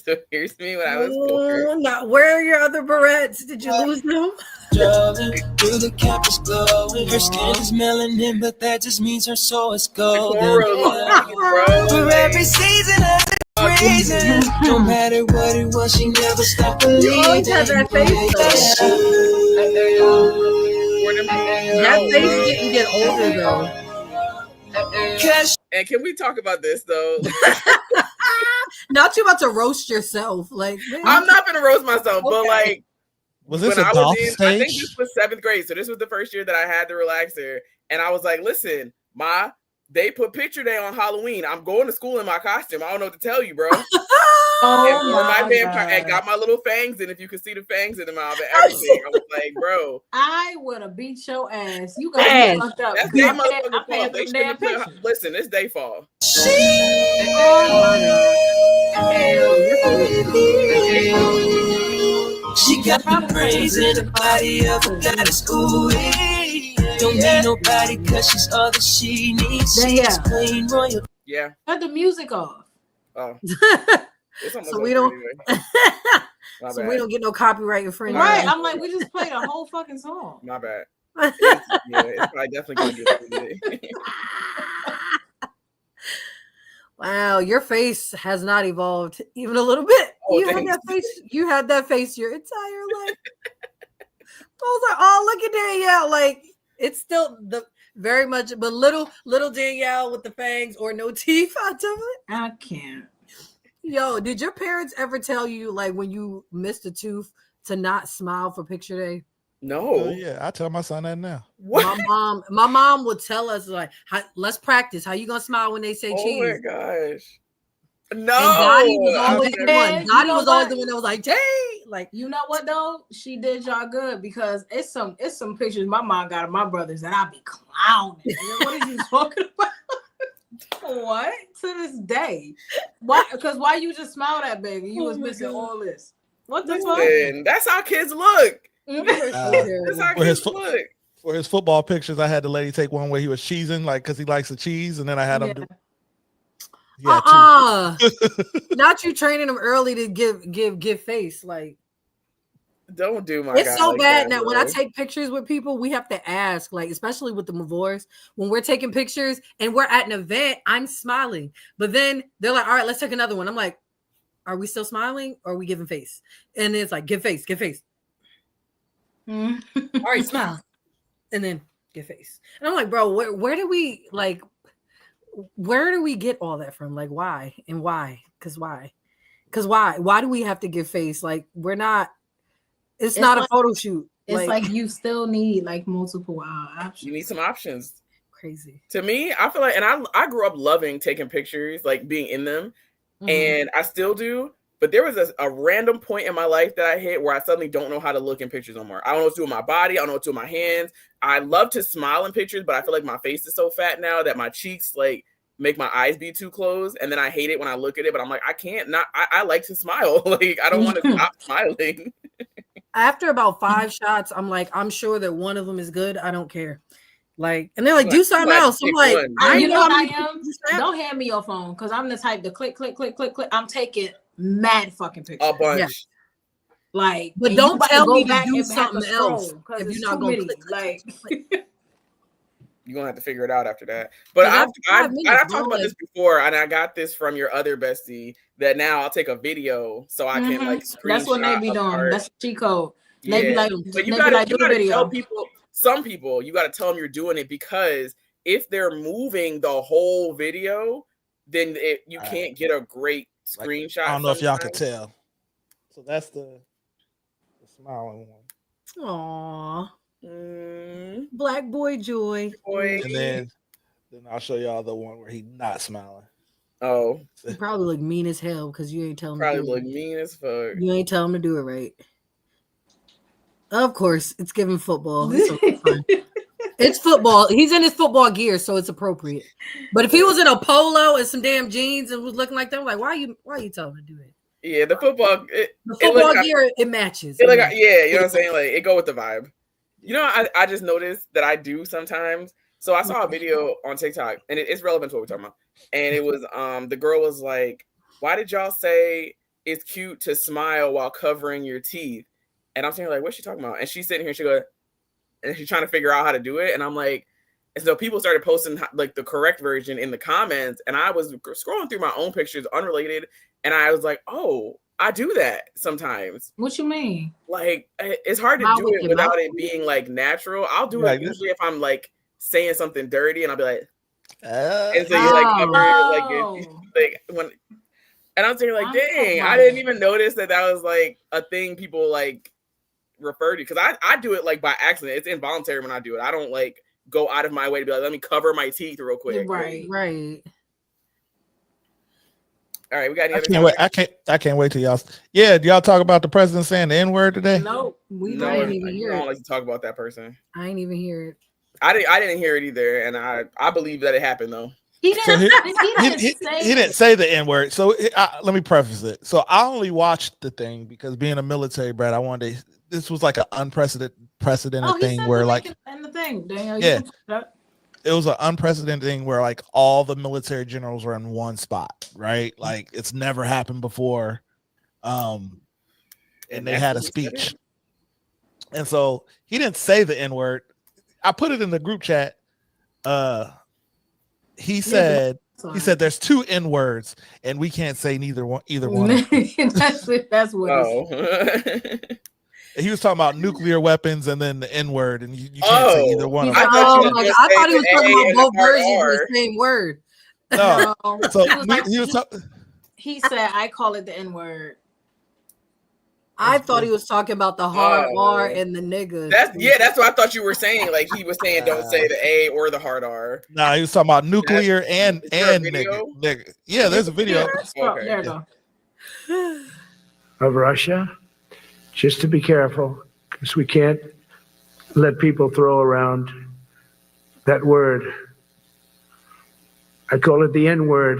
So here's me when I was poor. Not where are your other barrettes? Did you lose them? Driving through the campus glowing. Her skin is melanin, but that just means her soul is golden. For every season has its reason. No matter what it was, she never stopped believing. You always have that face though. That face didn't get older though. And can we talk about this though? Not you about to roast yourself. Like I'm not gonna roast myself, but like was this when a I golf was in, stage? I think this was 7th grade, so this was the first year that I had the relaxer, and I was like, "Listen, Ma, they put picture day on Halloween. I'm going to school in my costume. I don't know what to tell you, bro." Oh my vampire, and got my little fangs in. If you could see the fangs in the mouth and everything, I was like, "Bro, I would have beat your ass. You got me fucked up. that's because their I motherfucking fault. They shouldn't have put. Listen, it's day fall." She got the brains in the body of a goddess. Ooh, don't need nobody cause she's all that she needs. She's clean royal. Yeah. Cut the music off. Oh. So we don't. So we don't get no copyright infringement. Right. I'm like, we just played a whole fucking song. My bad. It's probably definitely gonna get deleted. Wow, your face has not evolved even a little bit. You had that face your entire life. I was like, oh, look at Danielle. Like it's still the very much, but little Danielle with the fangs or no teeth on top of it. I can't. Yo, did your parents ever tell you like when you missed a tooth to not smile for picture day? No. Yeah, I tell my son that now. What? My mom would tell us like, let's practice. How you gonna smile when they say cheese? Oh my gosh. No. And Dottie was always the one. Dottie was always the one that was like, "Hey!" Like, you know what though? She did y'all good because it's some pictures my mom got of my brothers that I be clowning. What are you talking about? What? To this day. Why? Because why you just smiled that big and you was missing all this? What the fuck? That's how kids look. That's how kids look. For his football pictures, I had the lady take one where he was cheesing, like because he likes the cheese, and then I had him do. Not you training them early to give face. Like, don't do my. It's so like bad that, now. When I take pictures with people, we have to ask, like, especially with the Mavors, when we're taking pictures and we're at an event, I'm smiling, but then they're like, "All right, let's take another one." I'm like, "Are we still smiling or are we giving face?" And it's like, "Give face, give face." All right, smile, and then give face. And I'm like, "Bro, where do we like? Where do we get all that from? Like, why and why? Because why? Because why? Why do we have to give face? Like, we're not." It's not like, a photo shoot. It's like you still need like multiple options. You need some options. Crazy. To me, I feel like, and I grew up loving taking pictures, like being in them, and I still do. But there was a random point in my life that I hit where I suddenly don't know how to look in pictures no more. I don't know what to do with my body. I don't know what to do with my hands. I love to smile in pictures, but I feel like my face is so fat now that my cheeks like make my eyes be too closed, and then I hate it when I look at it. But I'm like, I can't not. I like to smile. Like I don't want to stop smiling. After about 5 shots, I'm like, I'm sure that one of them is good. I don't care. Like, and they're like, do something else. I'm like, you know what I am? Don't hand me your phone because I'm the type to click. I'm taking mad fucking pictures. A bunch. Yeah. Like, but don't tell me to do something else if you're not going to like. You're gonna have to figure it out after that. But I've talked about this before, and I got this from your other bestie that now I'll take a video so I can like screenshot. That's what they be doing. That's the cheat code. They be like, but you gotta tell people. Some people you gotta tell them you're doing it because if they're moving the whole video, then you can't get a great screenshot. I don't know if y'all can tell. So that's the smiling one. Aww. Black boy joy. And then I'll show y'all the one where he's not smiling. Oh, he probably look mean as hell because you ain't telling him. Probably look mean as fuck. You ain't telling him to do it right. Of course, it's giving football. It's It's football. He's in his football gear, so it's appropriate. But if he was in a polo and some damn jeans and was looking like that, I'm like, why are you telling him to do it? Yeah, the football. The football gear, it matches. Yeah, you know what I'm saying? Like, it go with the vibe. You know, I just noticed that I do sometimes. So I saw a video on TikTok, and it's relevant to what we're talking about. And it was the girl was like, "Why did y'all say it's cute to smile while covering your teeth?" And I'm saying, like, what's she talking about? And she's sitting here, she goes, and she's trying to figure out how to do it. And I'm like, and so people started posting like the correct version in the comments, and I was scrolling through my own pictures, unrelated, and I was like, oh, I do that sometimes. What you mean? Like, it's hard to do it without it being like natural. I'll do it usually if I'm like saying something dirty, and I'll be like, and so you like cover it, like when, and I'm saying like, dang, I didn't even notice that was like a thing people like refer to, because I do it like by accident. It's involuntary when I do it. I don't like go out of my way to be like, let me cover my teeth real quick. Right. All right, we got any other I can't wait till y'all. Yeah, do y'all talk about the president saying the N-word today? Nope, we didn't even hear I it. don't like to talk about that person. I ain't even hear it. I didn't hear it either, and I believe that it happened though. He didn't say the N-word. So let me preface it. So I only watched the thing because being a military brat, I wanted to. This was like an unprecedented thing where like and the thing, Daniel, yeah, it was an unprecedented thing where like all the military generals were in one spot, right? Like it's never happened before. And they had a speech. And so he didn't say the N-word. I put it in the group chat. He said there's two N-words and we can't say either one. That's what he was talking about nuclear weapons and then the N-word, and you can't say either one of them. I thought he was talking about both versions of the same word. No. So he said, I call it the N-word. I thought he was talking about the hard R and the nigga. That's what I thought you were saying. Like he was saying, don't say the A or the hard R. No, he was talking about nuclear and nigga. Yeah, there's a video. Okay. There you go. Of Russia. Just to be careful, because we can't let people throw around that word. I call it the N-word.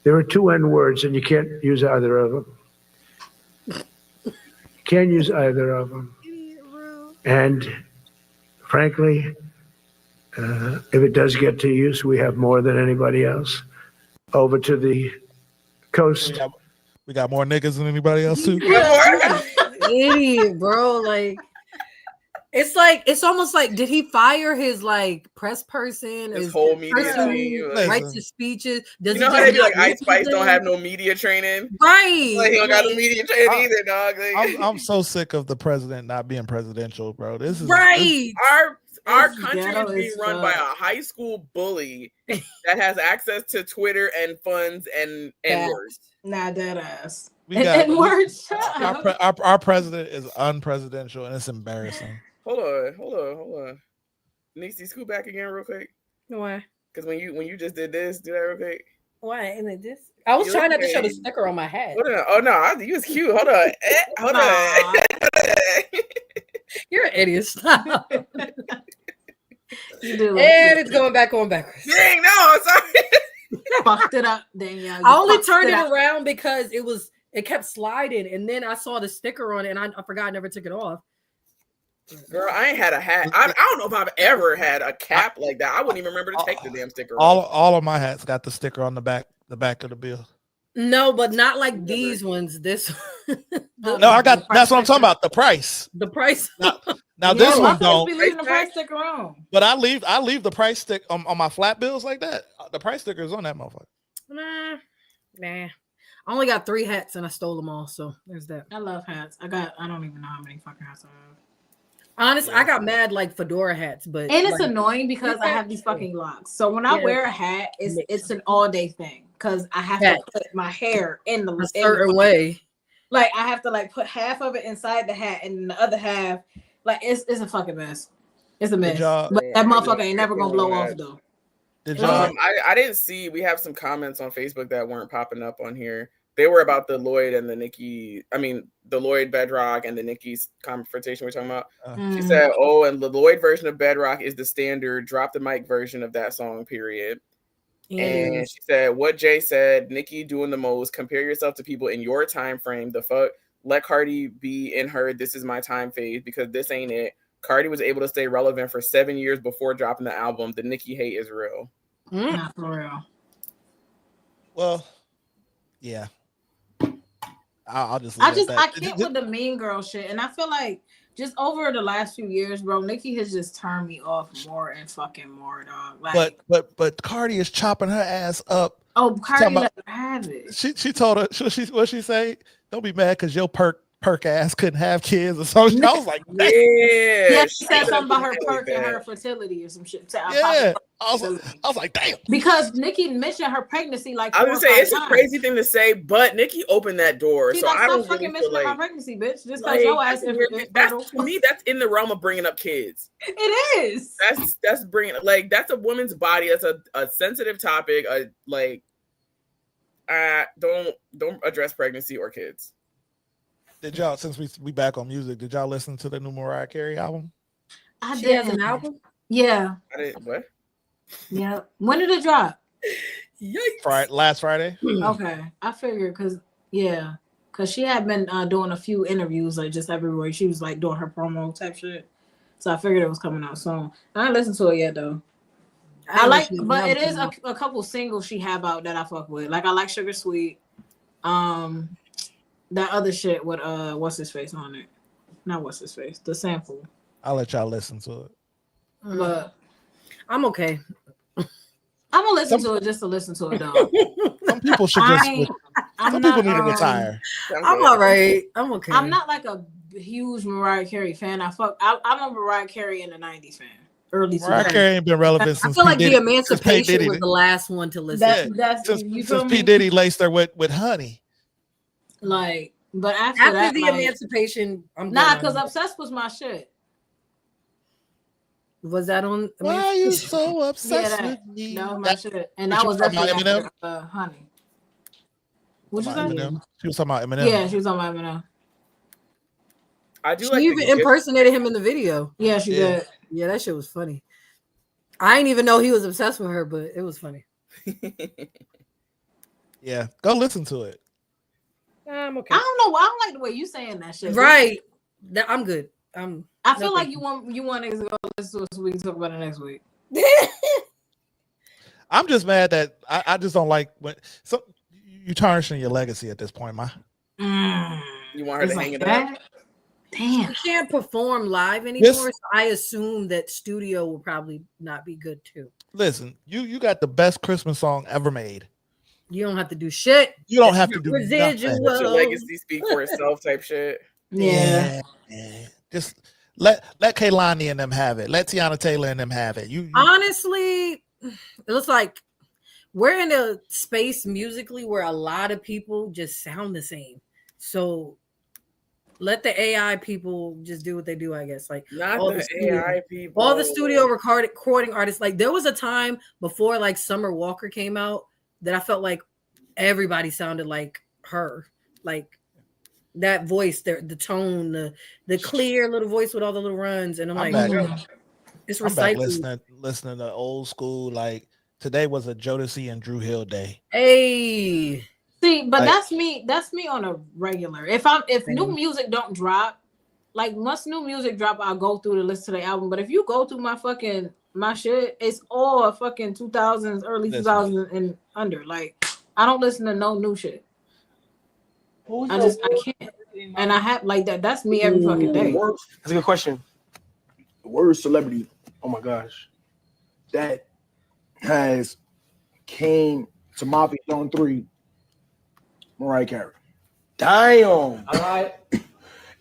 There are two N-words, and you can't use either of them. You can't use either of them. And frankly, if it does get to use, we have more than anybody else. Over to the coast. We got more niggas than anybody else too. Idiot, bro. Like it's almost like, did he fire his like press person? His whole media person team, who writes his speeches? Does you know how they be like Ice Spice don't have no media training? Right. Like, he don't got no media training either, dog. I'm so sick of the president not being presidential, bro. This is right. Our country is being run by a high school bully that has access to Twitter and funds and N-words. Nah, dead ass. N-words. Our president is unpresidential, and it's embarrassing. Hold on. Niecy, scoot back again real quick. Why? Because when you just did this, do that real quick. Why? And this? I was trying not to show the sticker on my hat. Hold on. Oh no, you was cute. Hold on. Hold on. You're an idiot. Stop. And it's going backwards. Dang, no, I'm sorry. Fucked it up, Danielle. I only turned it around because it kept sliding, and then I saw the sticker on it, and I forgot I never took it off. Girl, I ain't had a hat. I don't know if I've ever had a cap like that. I wouldn't even remember to take the damn sticker off. All of my hats got the sticker on the back of the bill. No, but not like these ones. This no, I got that's what I'm talking about. The price. The price. Now this one don't. Be leaving the price sticker on. But I leave the price stick on my flat bills like that. The price sticker is on that motherfucker. Nah. I only got 3 hats and I stole them all. So there's that. I love hats. I don't even know how many fucking hats I have. Honestly, I got mad like fedora hats, but and it's annoying because I have these fucking locks. So when I wear a hat, it's an all day thing because I have to put my hair in a certain way. Like I have to like put half of it inside the hat and the other half, like it's a fucking mess. It's a mess. But that motherfucker ain't never gonna blow off though. I didn't see. We have some comments on Facebook that weren't popping up on here. they were about the Lloyd and the Nicki. I mean, the Lloyd Bedrock and the Nicki's confrontation we're talking about. She said, "Oh, and the Lloyd version of Bedrock is the standard drop the mic version of that song. Period." And she said, "What Jay said, Nicki doing the most. Compare yourself to people in your time frame. The fuck, let Cardi be in her This Is My Time phase because this ain't it. Cardi was able to stay relevant for 7 years before dropping the album. The Nicki hate is real." Not for real. Well, yeah. I'll just. I can't with the Mean Girl shit, and I feel like just over the last few years, bro, Nicki has just turned me off more and fucking more, dog. Like, but Cardi is chopping her ass up. Oh, Cardi let her have it. She told her what she say? Don't be mad because your perk ass couldn't have kids or something. I was like, yeah, she said something about her perk and her fertility or some shit. Yeah, I was like, damn. Because Nicki mentioned her pregnancy like I was gonna say it's a crazy thing to say, but Nicki opened that door. She's so like, I don't stop fucking really feel mentioning like, my pregnancy, bitch. Just like, because your ass that's, to me, that's in the realm of bringing up kids. It is. That's bringing like that's a woman's body. That's a sensitive topic. Don't address pregnancy or kids. Did y'all, since we back on music, did y'all listen to the new Mariah Carey album? I She has an album? Yeah. I didn't. What? Yeah. When did it drop? Yikes. Last Friday. Okay. I figured because she had been doing a few interviews like just everywhere. She was like doing her promo type shit. So I figured it was coming out soon. I ain't listened to it yet though. But it is a couple singles she have out that I fuck with. Like I like Sugar Sweet. That other shit with what's his face on it? Not what's his face. The sample. I'll let y'all listen to it. But I'm okay. I'm gonna listen to it just to listen to it though. Some people should just. Some people need to retire. I'm all right. I'm okay. I'm not like a huge Mariah Carey fan. I'm a Mariah Carey in the '90s fan. Early 2000s. Mariah Carey ain't been relevant since. I feel like P. the Diddy, Emancipation was the last one to listen. Since P. Diddy laced her with honey. Like, but after the like, Emancipation, I'm because Obsessed was my shit. Was that on? Why are you so obsessed with me? That was my shit, and that was definitely after, Honey. What you say? She was talking about Eminem. Yeah, she was talking about Eminem. I do. She like even impersonated him in the video. Yeah, she did. Yeah, that shit was funny. I didn't even know he was obsessed with her, but it was funny. Yeah, go listen to it. I'm okay. I don't know. I don't like the way you saying that shit. Right. I'm good. I feel like you want niggas to go listen to it so we can talk about it next week. I'm just mad that I just don't like when you tarnishing your legacy at this point, ma. You want her to hang it up? Damn. She can't perform live anymore, so I assume that studio will probably not be good too. Listen, you got the best Christmas song ever made. You don't have to do shit. You don't have to do residual. Let your legacy speak for itself type shit. Yeah. Just let Kehlani and them have it. Let Tiana Taylor and them have it. You honestly, it looks like we're in a space musically where a lot of people just sound the same. So let the AI people just do what they do, I guess. Like not all the studio, AI people. all the studio recording artists. Like there was a time before like Summer Walker came out that I felt like everybody sounded like her. Like that voice, the tone, the clear little voice with all the little runs. And I'm like, it's recycling. I'm back listening to old school. Like today was a Jodeci and Drew Hill day. Hey. See, but like, that's me on a regular. If new music don't drop, like once new music drop, I'll go through to listen to the album. But if you go through my shit, it's all fucking 2000s, early 2000s and under. Like I don't listen to no new shit. I can't. And I have like that. That's me every fucking day. That's a good question. The word celebrity, oh my gosh, that has came to Mafia Zone 3. Mariah Carey. Damn. All right.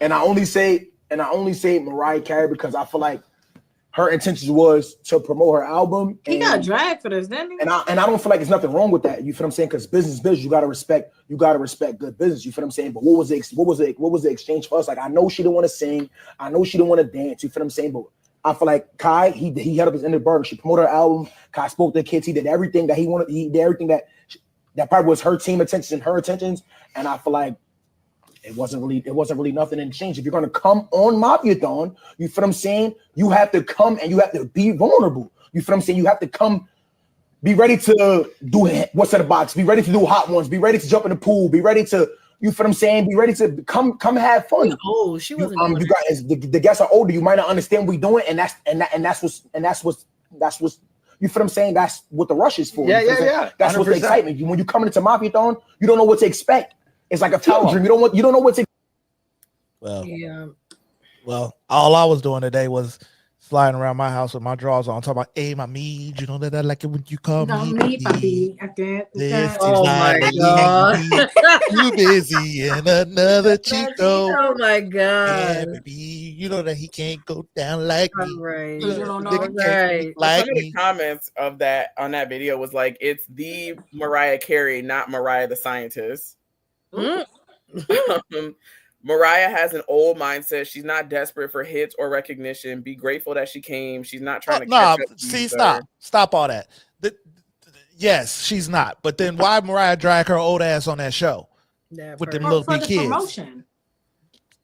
And I only say Mariah Carey because I feel like her intentions was to promote her album. He got dragged for this, didn't he? And I don't feel like there's nothing wrong with that. You feel what I'm saying? Because business, you gotta respect good business. You feel what I'm saying? But what was the exchange for us? Like I know she didn't want to sing, I know she didn't want to dance. You feel what I'm saying? But I feel like Kai, he held up his end of the burden. She promoted her album. Kai spoke to the kids. He did everything that he wanted. He did everything that that probably was her team attention, her intentions, and I feel like it wasn't really nothing in exchange. If you're gonna come on Mafiathon, you feel what I'm saying? You have to come and you have to be vulnerable. You feel what I'm saying? You have to come, be ready to do what's in the box, be ready to do hot ones, be ready to jump in the pool, be ready to, you feel what I'm saying? Be ready to come have fun. Oh, she wasn't. You guys, the guests are older. You might not understand what we're doing, and that's what's you feel what I'm saying? That's what the rush is for. Yeah, You feel what I'm saying? yeah. That's what the 100%. excitement. When you come into Mafiathon, you don't know what to expect. It's like a field dream. You don't know what to. Well, all I was doing today was sliding around my house with my drawers on, talking about, "Hey, my mead, you know that I like it when you call me." Oh my god! Too busy in another Chico. Oh my god! Yeah, baby, you know that he can't go down like me. Right. You don't know. Some of the comments of that on that video was like, it's the Mariah Carey, not Mariah the Scientist. Mariah has an old mindset. She's not desperate for hits or recognition. Be grateful that she came. She's not trying to catch up to you, sir. Stop all that. Yes, she's not. But then why Mariah drag her old ass on that show with them little big kids? Promotion.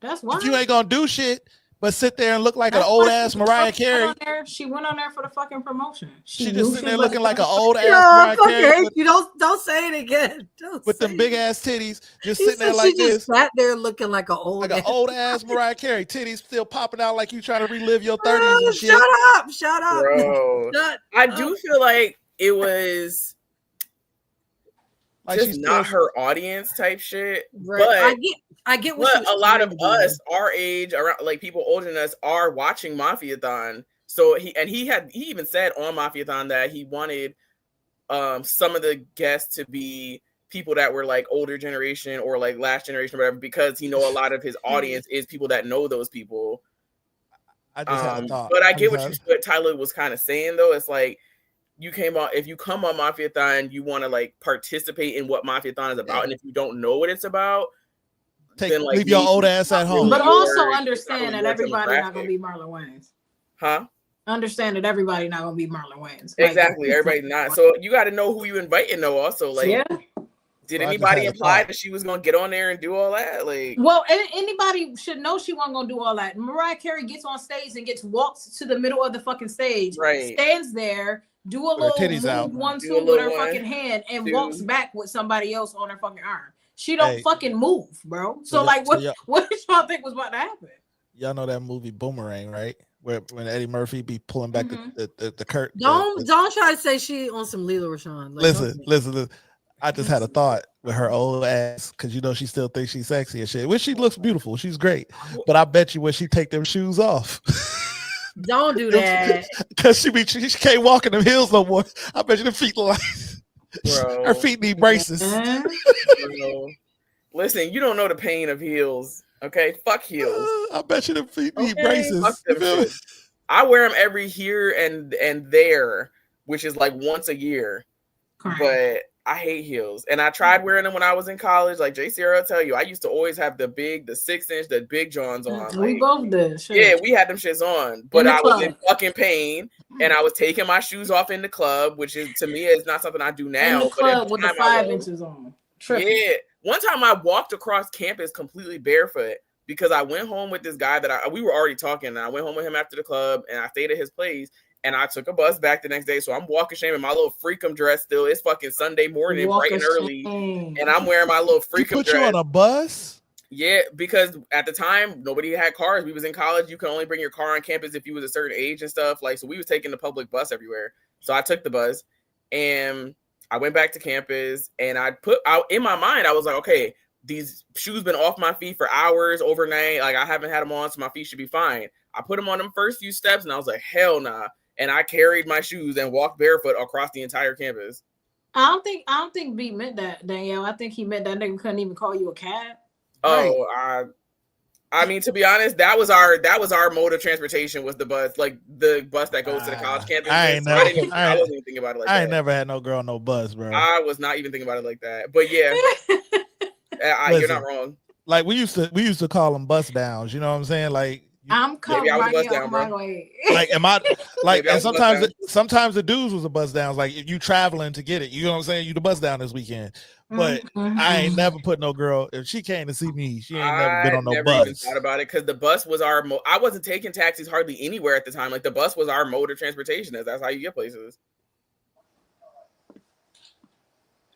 That's why. If you ain't gonna do shit but sit there and look like an old ass Mariah Carey. She went on there for the fucking promotion. She just sitting there looking like an old ass Mariah Carey. You don't say it again. With them big ass titties, just He sitting there said like she just this. sat there looking like an old ass Mariah Carey, titties still popping out like you trying to relive your 30s and shit. Shut up. Bro. I do feel like it was like just not her audience type shit. Right. But I get what a lot of us, our age, around like people older than us, are watching Mafiathon. So he even said on Mafiathon that he wanted some of the guests to be people that were like older generation or like last generation or whatever, because he know a lot of his audience is people that know those people. I just had a thought. But I get what Tyler was kind of saying though. It's like if you come on Mafiathon, you want to like participate in what Mafiathon is about, and if you don't know what it's about, then like leave your old ass at home. But also understand that everybody not gonna be Marlon Wayans. Huh? Understand that everybody not gonna be Marlon Wayans. Exactly, everybody not. So you got to know who you inviting though. Also, like, did anybody imply that she was gonna get on there and do all that? Like, well, anybody should know she wasn't gonna do all that. Mariah Carey gets on stage and walks to the middle of the fucking stage, right? Stands there, do a little move, 1, 2 with her fucking hand, and walks back with somebody else on her fucking arm. She don't fucking move, bro. So like, what did y'all think was about to happen? Y'all know that movie Boomerang, right? Where when Eddie Murphy be pulling back the curtain. Don't try to say she on some Lila Rashawn. Like, listen. I just had a thought with her old ass, because you know she still thinks she's sexy and shit. Which she looks beautiful. She's great. But I bet you when she take them shoes off. Don't do that. Because she can't walk in them heels no more. I bet you the feet like bro, her feet need braces. Bro. Listen, you don't know the pain of heels. Okay, fuck heels. I bet you the feet need braces. I wear them every here and there, which is like once a year. Correct. But I hate heels, and I tried wearing them when I was in college. Like J. Sierra will tell you, I used to always have the 6-inch, the big Johns on. We both did. Shit. Yeah, we had them shits on, but I was in fucking pain, and I was taking my shoes off in the club, which is to me is not something I do now. In the club with the 5 inches on. Tripping. Yeah, one time I walked across campus completely barefoot because I went home with this guy that we were already talking, and I went home with him after the club, and I stayed at his place. And I took a bus back the next day. So I'm walking shame in my little freakum dress still. It's fucking Sunday morning, bright and early. And I'm wearing my little freakum dress. You on a bus? Yeah, because at the time, nobody had cars. We was in college. You could only bring your car on campus if you was a certain age and stuff. Like, so we was taking the public bus everywhere. So I took the bus and I went back to campus, and I put out in my mind, I was like, okay, these shoes been off my feet for hours overnight. Like, I haven't had them on, so my feet should be fine. I put them on them first few steps, and I was like, hell nah. And I carried my shoes and walked barefoot across the entire campus. I don't think B meant that, Danielle. I think he meant that nigga couldn't even call you a cab. Oh, right. I mean, to be honest, that was our mode of transportation, was the bus, like the bus that goes to the college campus. I wasn't even thinking about it like that. I ain't never had no girl on no bus, bro. I was not even thinking about it like that. But yeah, you're not wrong. Like we used to call them bus downs. You know what I'm saying? Like I'm coming Maybe I was a bust right down, on my bro. way. Like, am I like? Maybe I And was a bust sometimes the dudes was a buzz downs. Like, if you traveling to get it, you know what I'm saying. You the buzz down this weekend, but I ain't never put no girl. If she came to see me, she ain't never been I on no never even bus. thought about it because the bus was our. I wasn't taking taxis hardly anywhere at the time. Like the bus was our mode of transportation. That's how you get places.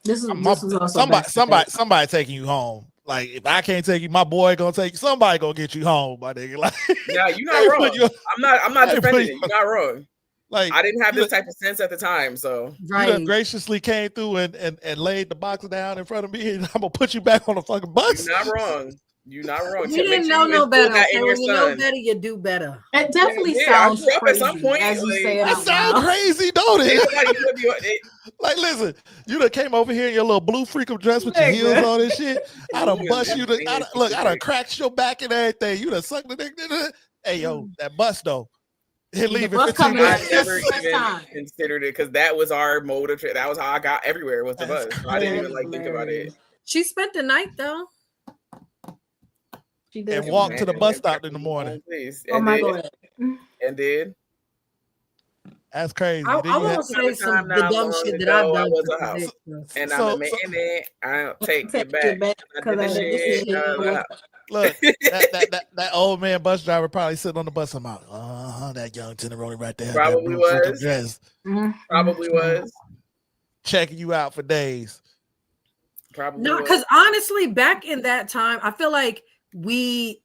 This is also Somebody taking you home. Like, if I can't take you, my boy gonna take you. Somebody gonna get you home, my nigga. Like, yeah, you're not wrong. I'm not defending it. You're not wrong. Like, I didn't have this type of sense at the time, so you done graciously came through and laid the box down in front of me, and I'm gonna put you back on the fucking bus. You're not wrong. You're not wrong. You didn't know no better. Okay? When you know better, you do better. It definitely sounds sounds crazy at some point. as you say it That out sounds loud. crazy, don't it? Like, listen, you done came over here in your little blue freakum dress with your heels on and shit. I done bust you. I done cracked your back and everything. You done sucked the nigga. Hey, yo, that bus though. It leave in 15 minutes. I never even considered it because that was our mode of that was how I got everywhere with the bus. So I didn't even think about it. She spent the night though. She did. And walked to the bus stop in the morning. Oh my God. And did. That's crazy. I want to say some the dumb shit that I've done. Was a house. And I'm admitting it. I don't take it back. Look, that old man bus driver probably sitting on the bus. I'm out. That young tenderoni right there. Probably was. Probably was. Checking you out for days. Probably. No, because honestly, back in that time, I feel like we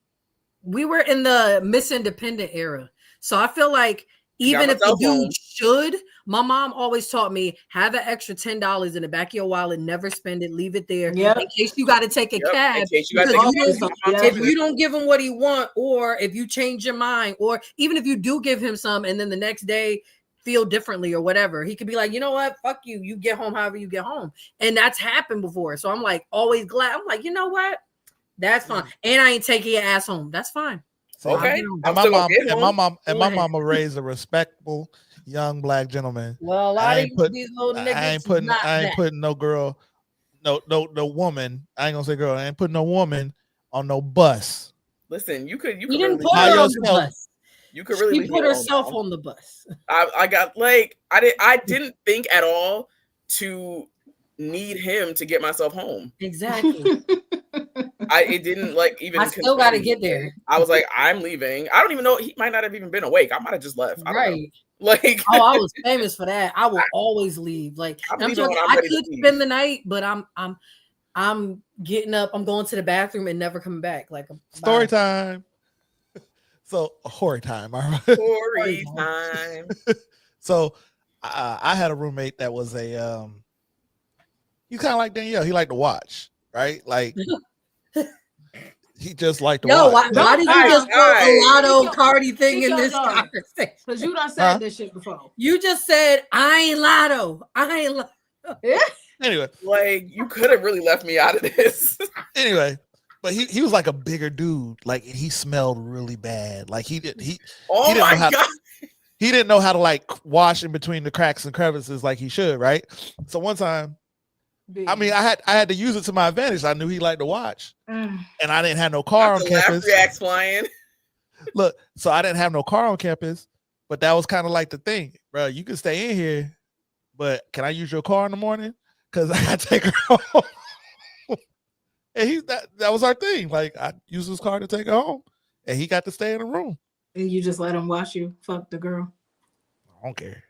were in the Miss Independent era. So I feel like even if the dude should, my mom always taught me, have an extra $10 in the back of your wallet, never spend it, leave it there in case you got to take a cab. If you don't give him what he want, or if you change your mind, or even if you do give him some and then the next day feel differently or whatever, he could be like, you know what, fuck you, you get home however you get home. And that's happened before. So I'm like always glad. I'm like, you know what, that's fine. And I ain't taking your ass home. That's fine. Okay. And my mama raised a respectable young black gentleman. Well, a lot of these little niggas I ain't putting no girl, no woman. I ain't gonna say girl. I ain't putting no woman on no bus. Listen, you could didn't put her on the bus. You could really. She put herself on the bus. I got like I didn't think at all to need him to get myself home. Exactly. It didn't like even. I still got to get there. I was like, I'm leaving. I don't even know. He might not have even been awake. I might have just left. Right. Like, oh, I was famous for that. I will always leave. Like, I'm talking, I could spend the night, but I'm getting up. I'm going to the bathroom and never coming back. Like, story time. So horror time. All right. Story time. So I had a roommate that was a you kind of like Danielle. He liked to watch, right? Like he just liked to watch. Why did you just go a Lotto Cardi thing in this conversation? Because you done said this shit before. You just said I ain't Lotto. I ain't Lotto. Yeah. Anyway, like you could have really left me out of this. Anyway. But he was like a bigger dude. Like he smelled really bad. Like he didn't know how to like wash in between the cracks and crevices like he should, right? So one time, I mean, I had to use it to my advantage. I knew he liked to watch, and I didn't have no car on campus. Reacts flying. Look, so I didn't have no car on campus, but that was kind of like the thing, bro. You can stay in here, but can I use your car in the morning? Because I got to take her home. And that was our thing. Like I used his car to take her home, and he got to stay in the room. And you just let him watch you fuck the girl. I don't care.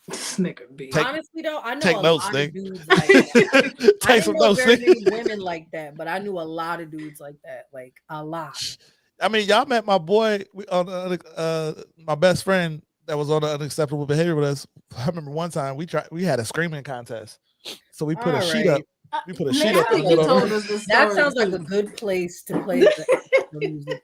This nigga B. Honestly though, I know take a notes, lot Nick. of dudes like that. Take some notes, very many women like that, but I knew a lot of dudes like that, like a lot. I mean, y'all met my boy on my best friend that was on the unacceptable behavior with us. I remember one time we had a screaming contest, so we put a sheet up. We put a sheet up. That sounds like a good place to play the music.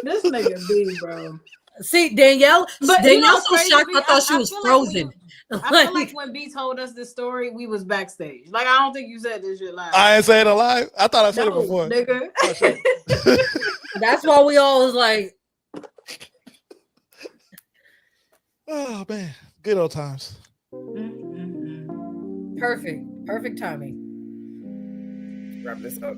This nigga B, bro. See, Danielle, but Danielle's so shocked. I thought she was frozen. I feel like when B told us this story, we was backstage. Like, I don't think you said this shit live. I ain't saying it live. I thought I said it before. Nigga. That's why we all was like, oh man, good old times. Perfect timing. Wrap this up.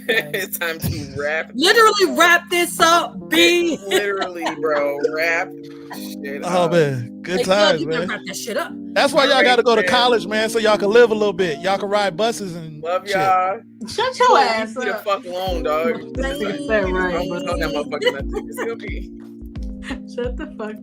It's time to wrap. Literally wrap this up, B. Literally, bro. Wrap shit Oh up. man, good Hey, times, you better man. wrap that shit up. That's why y'all got to go to college, man, so y'all can live a little bit. Y'all can ride buses and Love shit. y'all. Shut your ass Leave me the up. fuck alone, dog. Right. I'm gonna tell that motherfucker nothing. It's gonna be. Shut the fuck